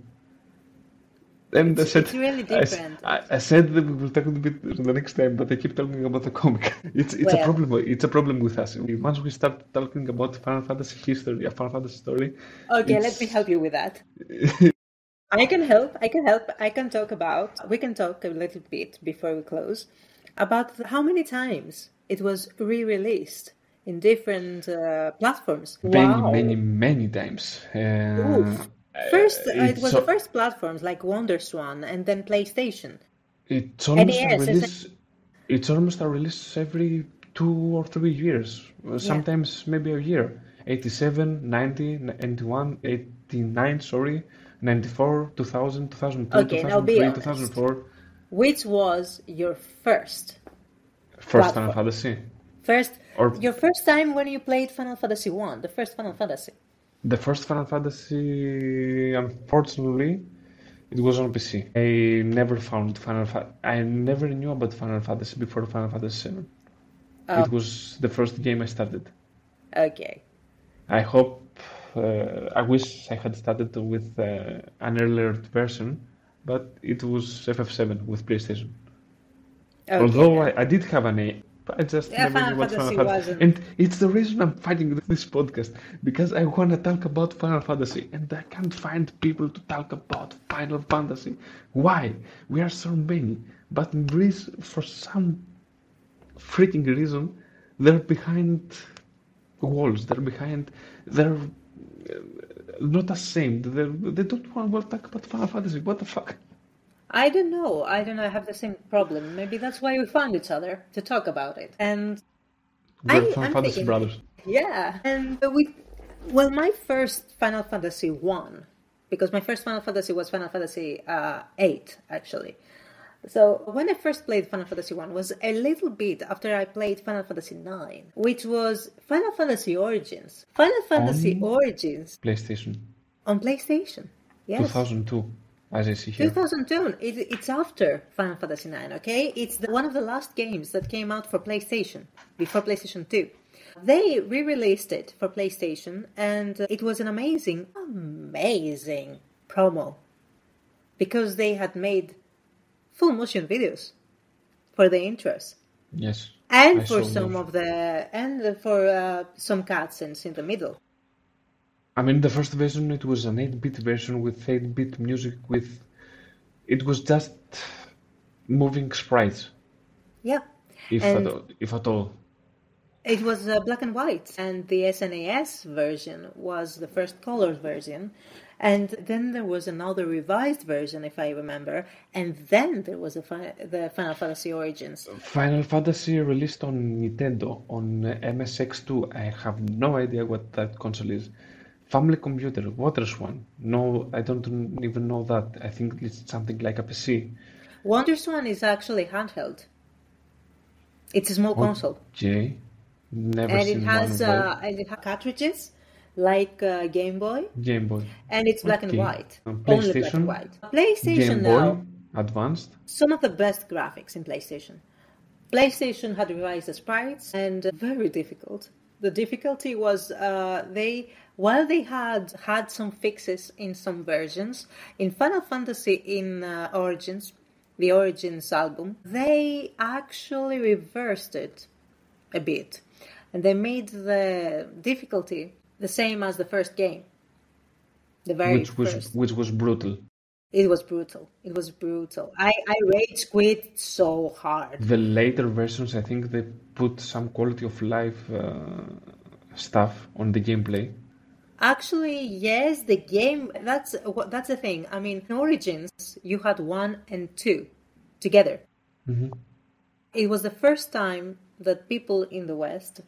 And it's really different. I said that we will talk a bit the next time, but I keep talking about the comic. It's a problem. It's a problem with us. Once we start talking about Final Fantasy history, a Final Fantasy story. Okay, let me help you with that. I can help. I can talk about. We can talk a little bit before we close about how many times it was re-released in different platforms. Many times. First, it was the first platforms like WonderSwan and then PlayStation. It's almost a release every 2 or 3 years. Sometimes maybe a year. 87, 90, 91, 89, 94, 2000, 2002, okay, 2003, 2004. Which was your first Final Fantasy? Your first time when you played Final Fantasy 1, the first Final Fantasy. The first Final Fantasy, unfortunately, it was on PC. I never found I never knew about Final Fantasy before Final Fantasy 7. It was the first game I started. Okay. I wish I had started with an earlier version, but it was FF7 with PlayStation. Okay. Although I did have an A. I just never knew what Final Fantasy. And it's the reason I'm fighting this podcast, because I want to talk about Final Fantasy and I can't find people to talk about Final Fantasy. Why? We are so many, but in Greece, for some freaking reason, they're behind walls. They're not ashamed. They don't want to talk about Final Fantasy. What the fuck? I don't know. I have the same problem. Maybe that's why we found each other, to talk about it. And we're Final Fantasy brothers. Yeah. And my first Final Fantasy 1, because my first Final Fantasy was Final Fantasy 8, actually. So when I first played Final Fantasy 1 was a little bit after I played Final Fantasy 9, which was Final Fantasy Origins. Final Fantasy Origins PlayStation on PlayStation. Yes. 2002, as I see here. 2002. It's after Final Fantasy 9, okay? It's one of the last games that came out for PlayStation, before PlayStation 2. They re-released it for PlayStation, and it was an amazing promo. Because they had made full motion videos for the intros. Yes. And for some cutscenes in the middle. I mean, the first version, it was an 8-bit version with 8-bit music it was just moving sprites. Yeah. If at all. It was black and white, and the SNES version was the first color version, and then there was another revised version, if I remember, and then there was the Final Fantasy Origins. Final Fantasy released on Nintendo, on MSX2. I have no idea what that console is. Family computer, WonderSwan. No, I don't even know that. I think it's something like a PC. WonderSwan is actually handheld. It's a small console. Okay. Never and seen it has one of and it has cartridges like Game Boy. Game Boy. And it's black and white. PlayStation. Only black and white. PlayStation Game Boy now. Advanced. Some of the best graphics in PlayStation. PlayStation had revised the sprites and very difficult. The difficulty was while they had some fixes in some versions, in Final Fantasy in Origins, the Origins album, they actually reversed it a bit. And they made the difficulty the same as the first game. The very first. Which was brutal. It was brutal. It was brutal. I rage quit so hard. The later versions, I think they put some quality of life stuff on the gameplay. Actually, yes, the game, that's the thing. I mean, in Origins, you had 1 and 2 together. Mm-hmm. It was the first time that people in the West,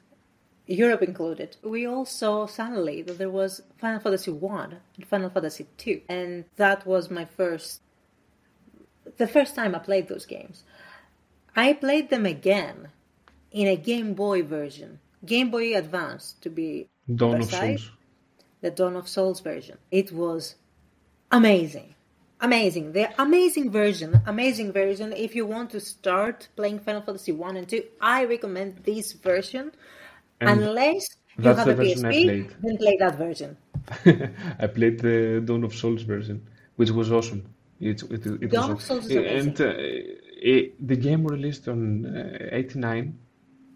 Europe included, we all saw suddenly that there was Final Fantasy 1 and Final Fantasy 2. And that was the first time I played those games. I played them again in a Game Boy version. Game Boy Advance, to be Dawn precise. of Souls. The Dawn of Souls version. It was amazing. Amazing. The amazing version. If you want to start playing Final Fantasy 1 and 2, I recommend this version. And unless you have a PSP, then play that version. I played the Dawn of Souls version, which was awesome. Dawn of Souls is amazing. And the game released on 89,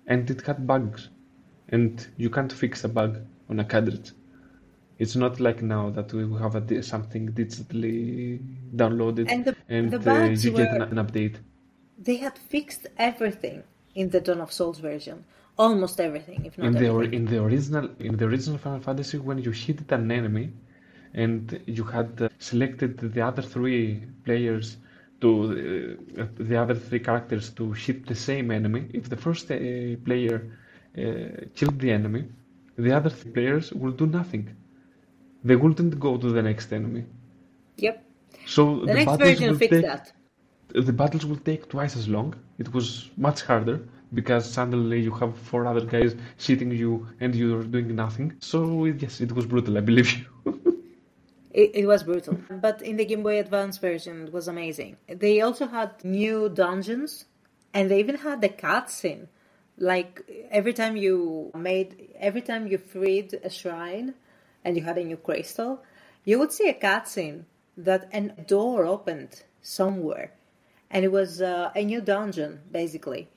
and it had bugs. And you can't fix a bug on a cartridge. It's not like now that we have something digitally downloaded and the bugs you get an update. They had fixed everything in the Dawn of Souls version. Almost everything, if not everything. In the original Final Fantasy, when you hit an enemy and you had selected the other three players the other three characters to hit the same enemy, if the first player killed the enemy, the other three players will do nothing. They wouldn't go to the next enemy. Yep. So the next version fixed that. The battles will take twice as long. It was much harder because suddenly you have 4 other guys shooting you and you're doing nothing. So yes, it was brutal, I believe you. It was brutal. But in the Game Boy Advance version, it was amazing. They also had new dungeons, and they even had the cutscene. Like every time you freed a shrine and you had a new crystal, you would see a cutscene that a door opened somewhere. And it was a new dungeon, basically,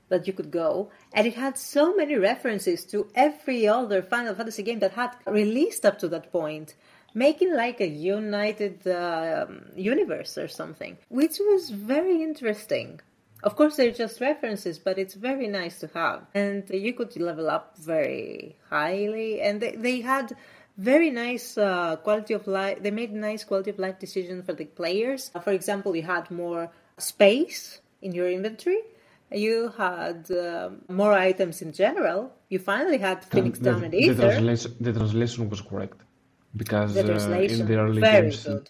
that you could go. And it had so many references to every other Final Fantasy game that had released up to that point, making like a united universe or something, which was very interesting. Of course, they're just references, but it's very nice to have. And you could level up very highly. And they had very nice quality of life. They made nice quality of life decisions for the players. For example, you had more space in your inventory. You had more items in general. You finally had Phoenix Down and Ether. The translation was correct. Because the translation, in the early very games, good.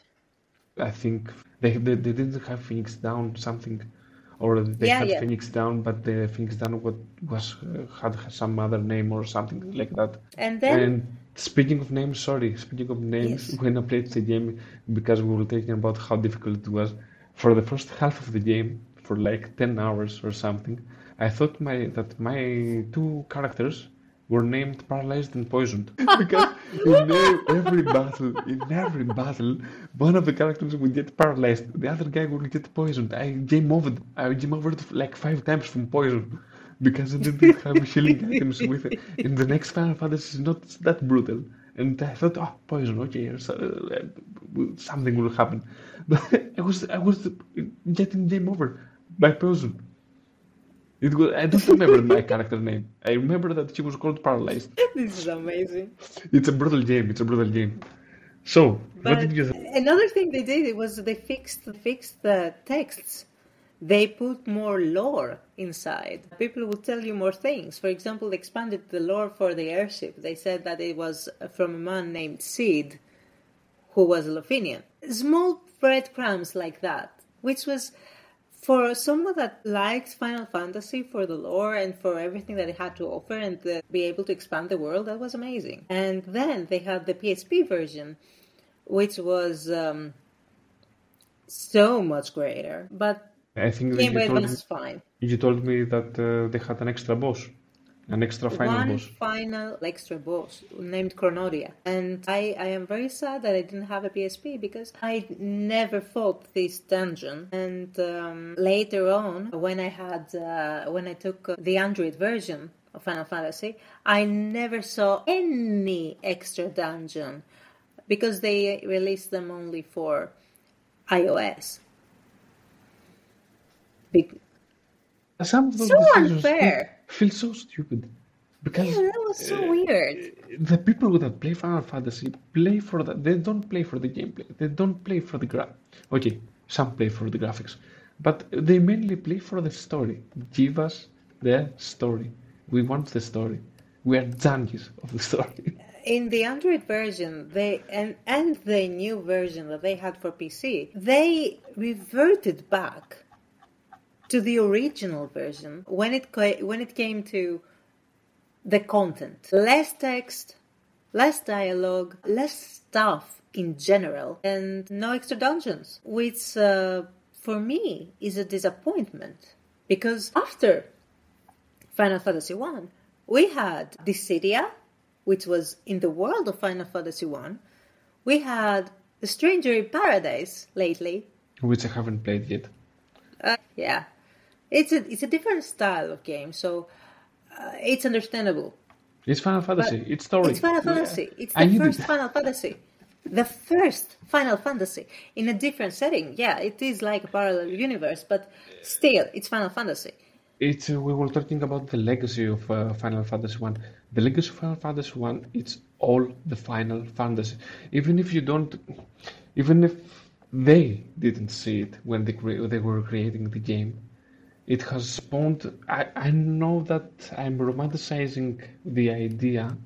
I think they didn't have Phoenix Down something, or they Yeah, had yeah. Phoenix Down, but the Phoenix Down was had some other name or something like that. And then, And speaking of names, yes. when I played the game, because we were talking about how difficult it was, for the first half of the game, for like 10 hours or something, I thought my two characters were named paralyzed and poisoned because in every battle, one of the characters would get paralyzed, the other guy would get poisoned. I game overed like 5 times from poison because I didn't have healing items with it. In the next Final Fantasy is not that brutal, and I thought, oh, poison, okay, so, something will happen, but I was getting game over by poison. I don't remember my character name. I remember that she was called Paralyzed. This is amazing. It's a brutal game. It's a brutal game. So, what did But you think? another thing they did was they fixed the texts. They put more lore inside. People will tell you more things. For example, they expanded the lore for the airship. They said that it was from a man named Sid, who was a Lothian. Small breadcrumbs like that, which was for someone that liked Final Fantasy for the lore and for everything that it had to offer and be able to expand the world, that was amazing. And then they had the PSP version, which was so much greater. But I think that Game Boy Advance is fine. you told me that they had an extra boss, an extra final One boss. final extra boss named Chronodia. And I am very sad that I didn't have a PSP because I never fought this dungeon. And later on, when I took the Android version of Final Fantasy, I never saw any extra dungeon because they released them only for iOS. Some of those So decisions unfair. feel so stupid because Yeah, that was so weird. the people that play Final Fantasy play for the. They don't play for the gameplay. They don't play for the Okay, some play for the graphics, but they mainly play for the story. Give us the story. We want the story. We are junkies of the story. In the Android version, and the new version that they had for PC, they reverted back to the original version when it came to the content. Less text, less dialogue, less stuff in general, and no extra dungeons, which for me is a disappointment because after Final Fantasy 1, we had Dissidia, which was in the world of Final Fantasy 1. We had The Stranger in Paradise lately. Which I haven't played yet. Yeah. It's a different style of game, so it's understandable. It's Final Fantasy. It's story. It's Final Fantasy. It's I the need first it. Final Fantasy. The first Final Fantasy in a different setting. Yeah, it is like a parallel universe, but still, it's Final Fantasy. It's we were talking about the legacy of Final Fantasy One. The legacy of Final Fantasy One, it's all the Final Fantasy. Even if they didn't see it when they were creating the game, it has spawned. I know that I'm romanticizing the idea,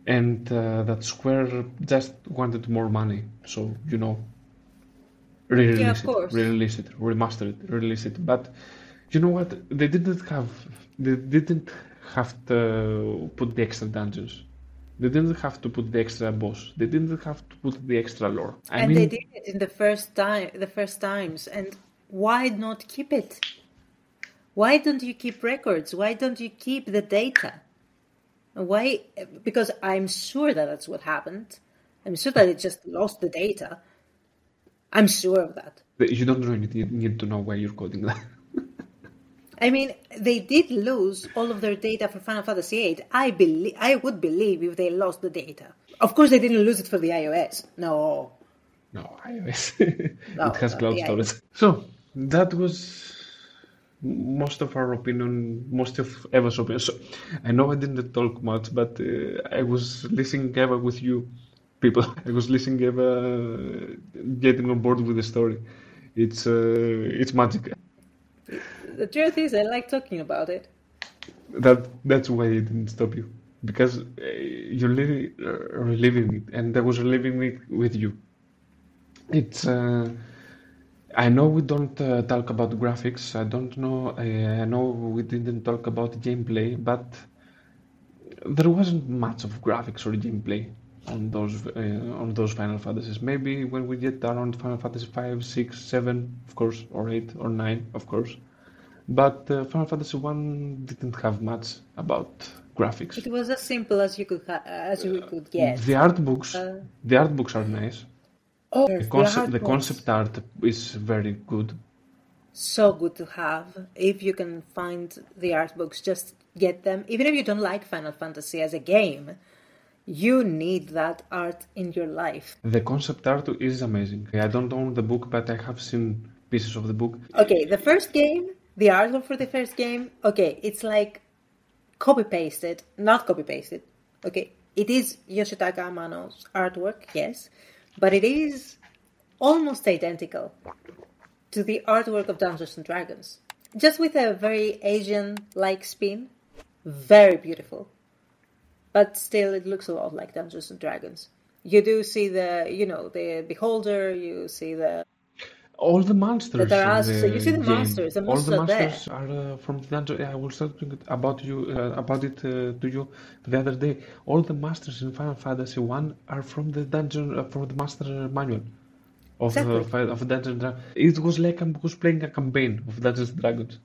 and that Square just wanted more money. So Yeah, of course. re-release it, remaster it, release it. But you know what? They didn't have to put the extra dungeons. They didn't have to put the extra boss. They didn't have to put the extra lore. They did it in the first times. And why not keep it? Why don't you keep records? Why don't you keep the data? Why? Because I'm sure that that's what happened. I'm sure that it just lost the data. I'm sure of that. You don't really need to know why you're coding that. I mean, they did lose all of their data for Final Fantasy VIII. I would believe if they lost the data. Of course, they didn't lose it for the iOS. No. No, iOS. No, It has not cloud the storage. So that was most of our opinion, most of Eva's opinion. So I know I didn't talk much, but I was listening Eva with you people. I was listening Eva getting on board with the story. It's magic. The truth is, I like talking about it. That's why I didn't stop you, because you're reliving it, and I was reliving it with you. It's. I know we don't talk about graphics. I don't know. I know we didn't talk about gameplay, but there wasn't much of graphics or gameplay on those Final Fantasies. Maybe when we get around Final Fantasy 5, 6, 7, of course, or 8 or 9, of course. But Final Fantasy 1 didn't have much about graphics. It was as simple as you could get. The art books are nice. Oh, The concept art is very good. So good to have. If you can find the art books, just get them. Even if you don't like Final Fantasy as a game, you need that art in your life. The concept art is amazing. I don't own the book, but I have seen pieces of the book. Okay, the first game, the artwork for the first game, okay, it's like copy-pasted, not copy-pasted. Okay, it is Yoshitaka Amano's artwork, yes, but it is almost identical to the artwork of Dungeons and Dragons. Just with a very Asian-like spin. Very beautiful. But still, it looks a lot like Dungeons and Dragons. You do see the beholder, you see all the monsters. You see the monsters. The monsters all the monsters are from the dungeon. I was talking about it to you the other day. All the monsters in Final Fantasy 1 are from the dungeon, from the master manual of Dungeons and Dragons. It was like I was playing a campaign of Dungeons and Dragons,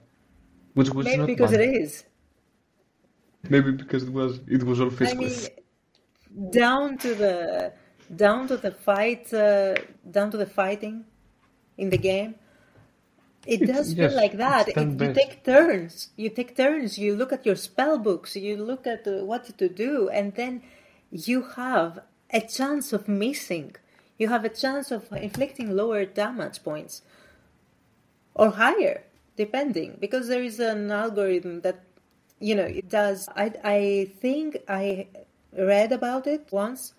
which was maybe not because bad. it is. Maybe because it was all faceless. I mean, down to the fighting in the game, it does feel like that. You take turns. You look at your spell books. You look at what to do, and then you have a chance of missing. You have a chance of inflicting lower damage points or higher, depending, because there is an algorithm that it does. I think I read about it once,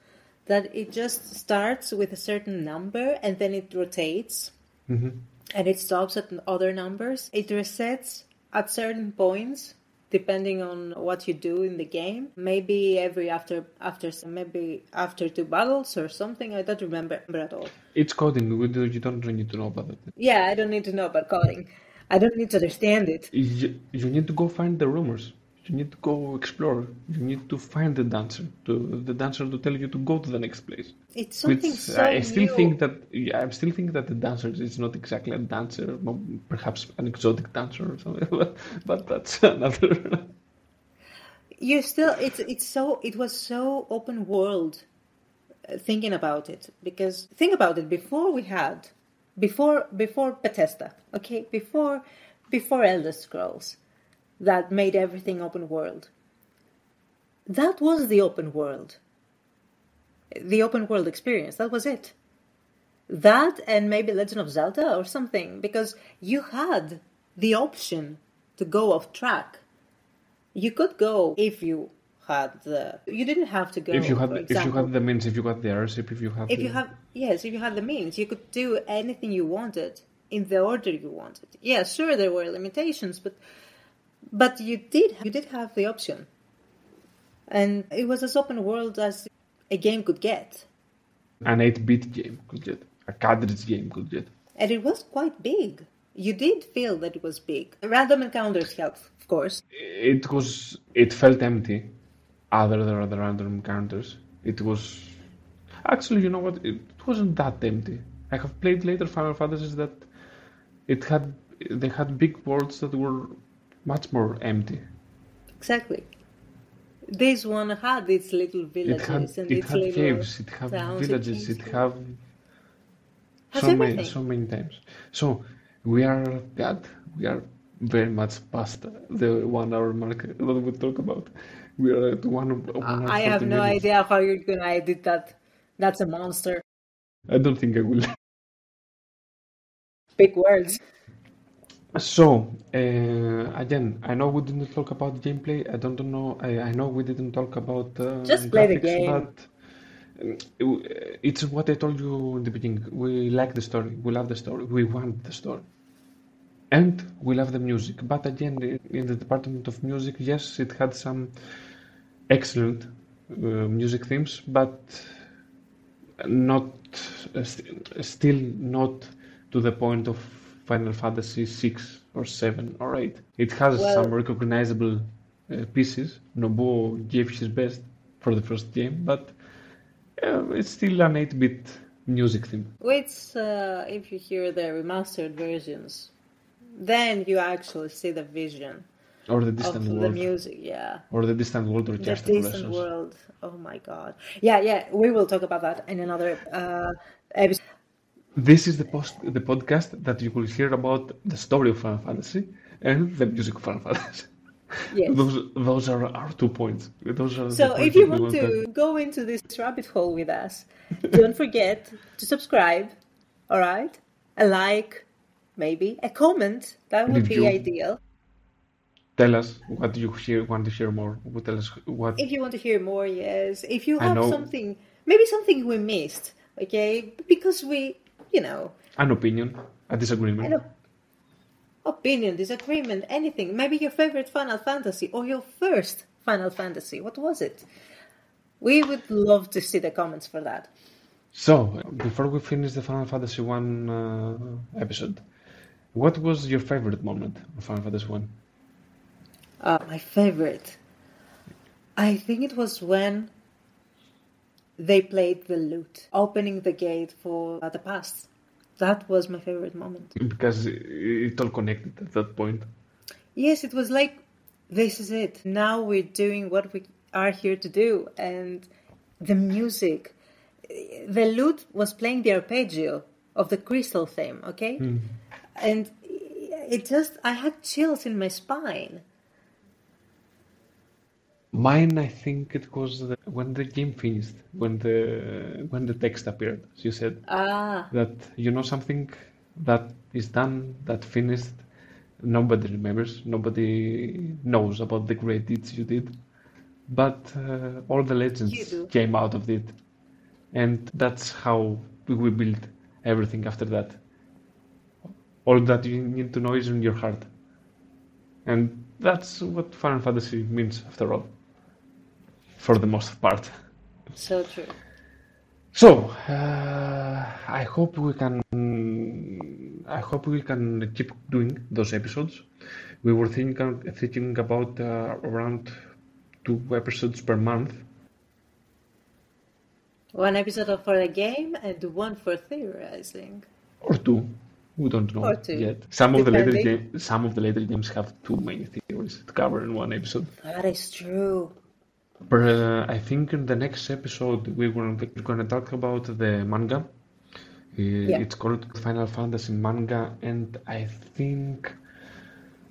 that it just starts with a certain number and then it rotates. Mm-hmm. And it stops at other numbers. It resets at certain points depending on what you do in the game. Maybe after 2 battles or something. I don't remember at all. It's coding. You don't need to know about it. Yeah, I don't need to know about coding. I don't need to understand it. You need to go find the rumors. You need to go explore. You need to find the dancer to tell you to go to the next place. It's something so I still new. think that the dancer is not exactly a dancer, perhaps an exotic dancer or something. But that's another. It was so open world. Thinking about it, because think about it. Before Bethesda, okay, before Elder Scrolls, that made everything open world. That was the open world experience. That was it. That and maybe Legend of Zelda or something, because you had the option to go off track. You could go if you had you didn't have to go. If you had the means, if you got the airship, if you had the means, you could do anything you wanted in the order you wanted. Yeah, sure, there were limitations, but you did have the option, and it was as open world as a game could get. An 8-bit game could get, a cartridge game could get, and it was quite big. You did feel that it was big. Random encounters helped, of course. It felt empty. Other than the random encounters, it was actually, you know what? It wasn't that empty. I have played later Final Fantasies that they had big worlds that were much more empty. Exactly. This one had its little villages and its little caves. It had villages. It had so many times. So we are very much past the 1 hour mark that we talk about. We are at 1 hour. I have no idea how you're gonna edit that. That's a monster. I don't think I will. Big words. So, again, I know we didn't talk about gameplay. I don't know. I know we didn't talk about just play graphics, the game. But it's what I told you in the beginning. We like the story. We love the story. We want the story. And we love the music. But again, in the department of music, yes, it had some excellent music themes, but not still not to the point of Final Fantasy 6 or 7 or 8. It has some Well, recognizable pieces. Nobuo gave his best for the first game, but it's still an 8-bit music theme. which, if you hear the remastered versions, then you actually see the vision Or the of distant the world. music. Yeah. Or the distant world The orchestral distant lessons. world. Oh my god. Yeah, we will talk about that in another episode. This is the podcast that you will hear about the story of Final Fantasy and the music of Final Fantasy. Yes. Those are our 2 points. Those are the So points if you that we want want to go into this rabbit hole with us, don't forget to subscribe, all right? A like, maybe. A comment. That would be review. ideal. Tell us what you want to hear more. Tell us what If you want to hear more, yes. If you I have know. something, maybe something we missed, okay? Because we, An opinion, a disagreement. an opinion, disagreement, anything. Maybe your favorite Final Fantasy or your first Final Fantasy. What was it? We would love to see the comments for that. So, before we finish the Final Fantasy 1 episode, what was your favorite moment of Final Fantasy 1? My favorite. I think it was when they played the lute, opening the gate for the past. That was my favorite moment. Because it all connected at that point. Yes, it was like, this is it. Now we're doing what we are here to do. And the music, the lute was playing the arpeggio of the crystal theme, okay? And it just, I had chills in my spine. Mine, I think it was when the game finished, when the text appeared. You said that something that is done, that finished. Nobody remembers, nobody knows about the great deeds you did, but all the You legends do. came out of it, and that's how we built everything after that. All that you need to know is in your heart, and that's what Final Fantasy means after all, for the most part. So true. So I hope we can keep doing those episodes. We were thinking about around 2 episodes per month. One episode for the game and one for theorizing. Or 2. We don't know Or 2. yet. Some of the Depending. later games have too many theories to cover in one episode. That is true. But I think in the next episode we're going to talk about the manga. It's called Final Fantasy manga, and I think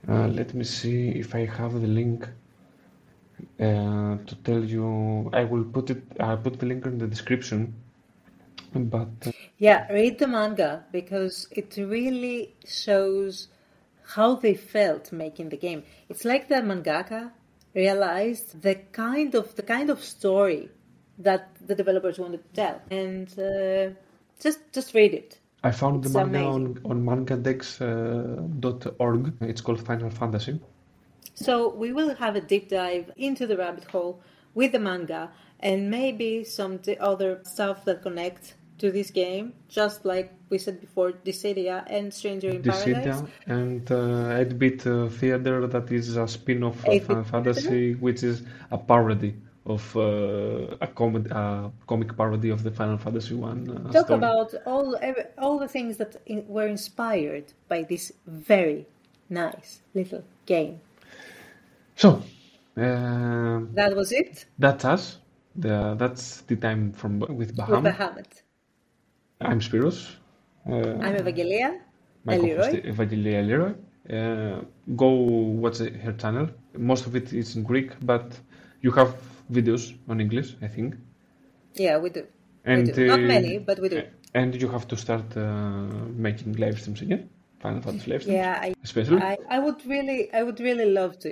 let me see if I have the link to tell you. I will put the link in the description. But Yeah, read the manga because it really shows how they felt making the game. It's like the mangaka realized the kind of story that the developers wanted to tell, and just read it. I found It's the manga amazing. on mangadex.org. It's called Final Fantasy. So we will have a deep dive into the rabbit hole with the manga and maybe some other stuff that connects to this game, just like we said before, Dissidia and Stranger in Paradise. Dissidia and 8-bit Theater, that is a spin-off of 8-bit Final Fantasy, which is a parody of a comic parody of the Final Fantasy 1 Talk story. about all the things that were inspired by this very nice little game. So, That was it that's us. That's the time with with Bahamut. Bahamut. I'm Spiros. I'm Evangelia, My co-host Leroy. Evangelia Leroy. Go watch her channel. Most of it is in Greek, but you have videos on English, I think. Yeah, we do. And We do. Not many, but we do. And you have to start making live streams again, Final Fantasy live streams, Yeah, especially. I would really love to.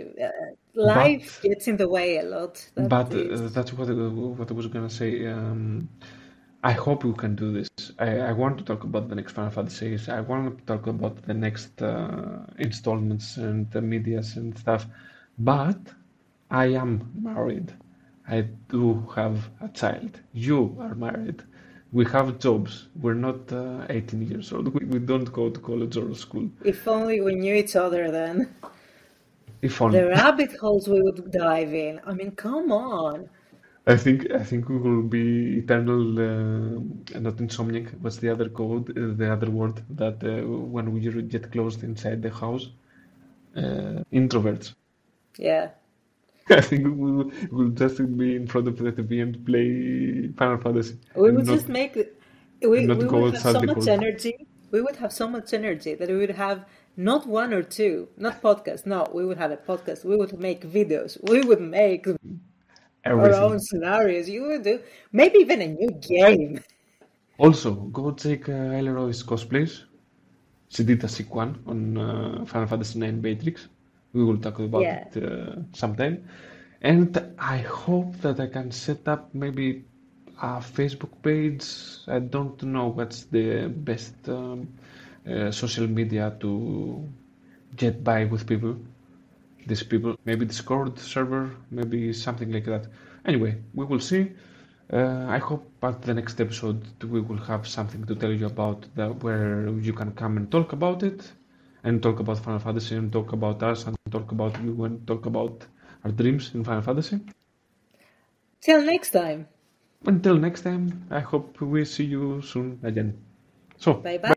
Life gets in the way a lot. But that's what I was gonna say. I hope we can do this. I want to talk about the next Final Fantasy. I want to talk about the next installments and the medias and stuff. But I am married. I do have a child. You are married. We have jobs. We're not 18 years old. We don't go to college or school. If only we knew each other then. If The only. rabbit holes we would dive in. I mean, come on. I think we will be eternal, not insomniac. What's the other code? The other word that when we get closed inside the house, introverts. Yeah. I think we'll just be in front of the TV and play Final Fantasy We and would not just make and not we go would have outside so the much court. energy. We would have so much energy that we would have not one or two, not podcasts. No, we would have a podcast. We would make videos. We would make our own Everything. scenarios. You would do maybe even a new game. Also, go check Aileroy's cosplays. She did a sick one on Final Fantasy IX Matrix. We will talk about Yeah. it sometime. And I hope that I can set up maybe a Facebook page. I don't know what's the best social media to get by with people. These people, maybe Discord server, maybe something like that. Anyway, we will see. I hope at the next episode we will have something to tell you about where you can come and talk about it, and talk about Final Fantasy, and talk about us, and talk about you, and talk about our dreams in Final Fantasy. Till next time. Until next time, I hope we see you soon again. So, Bye bye.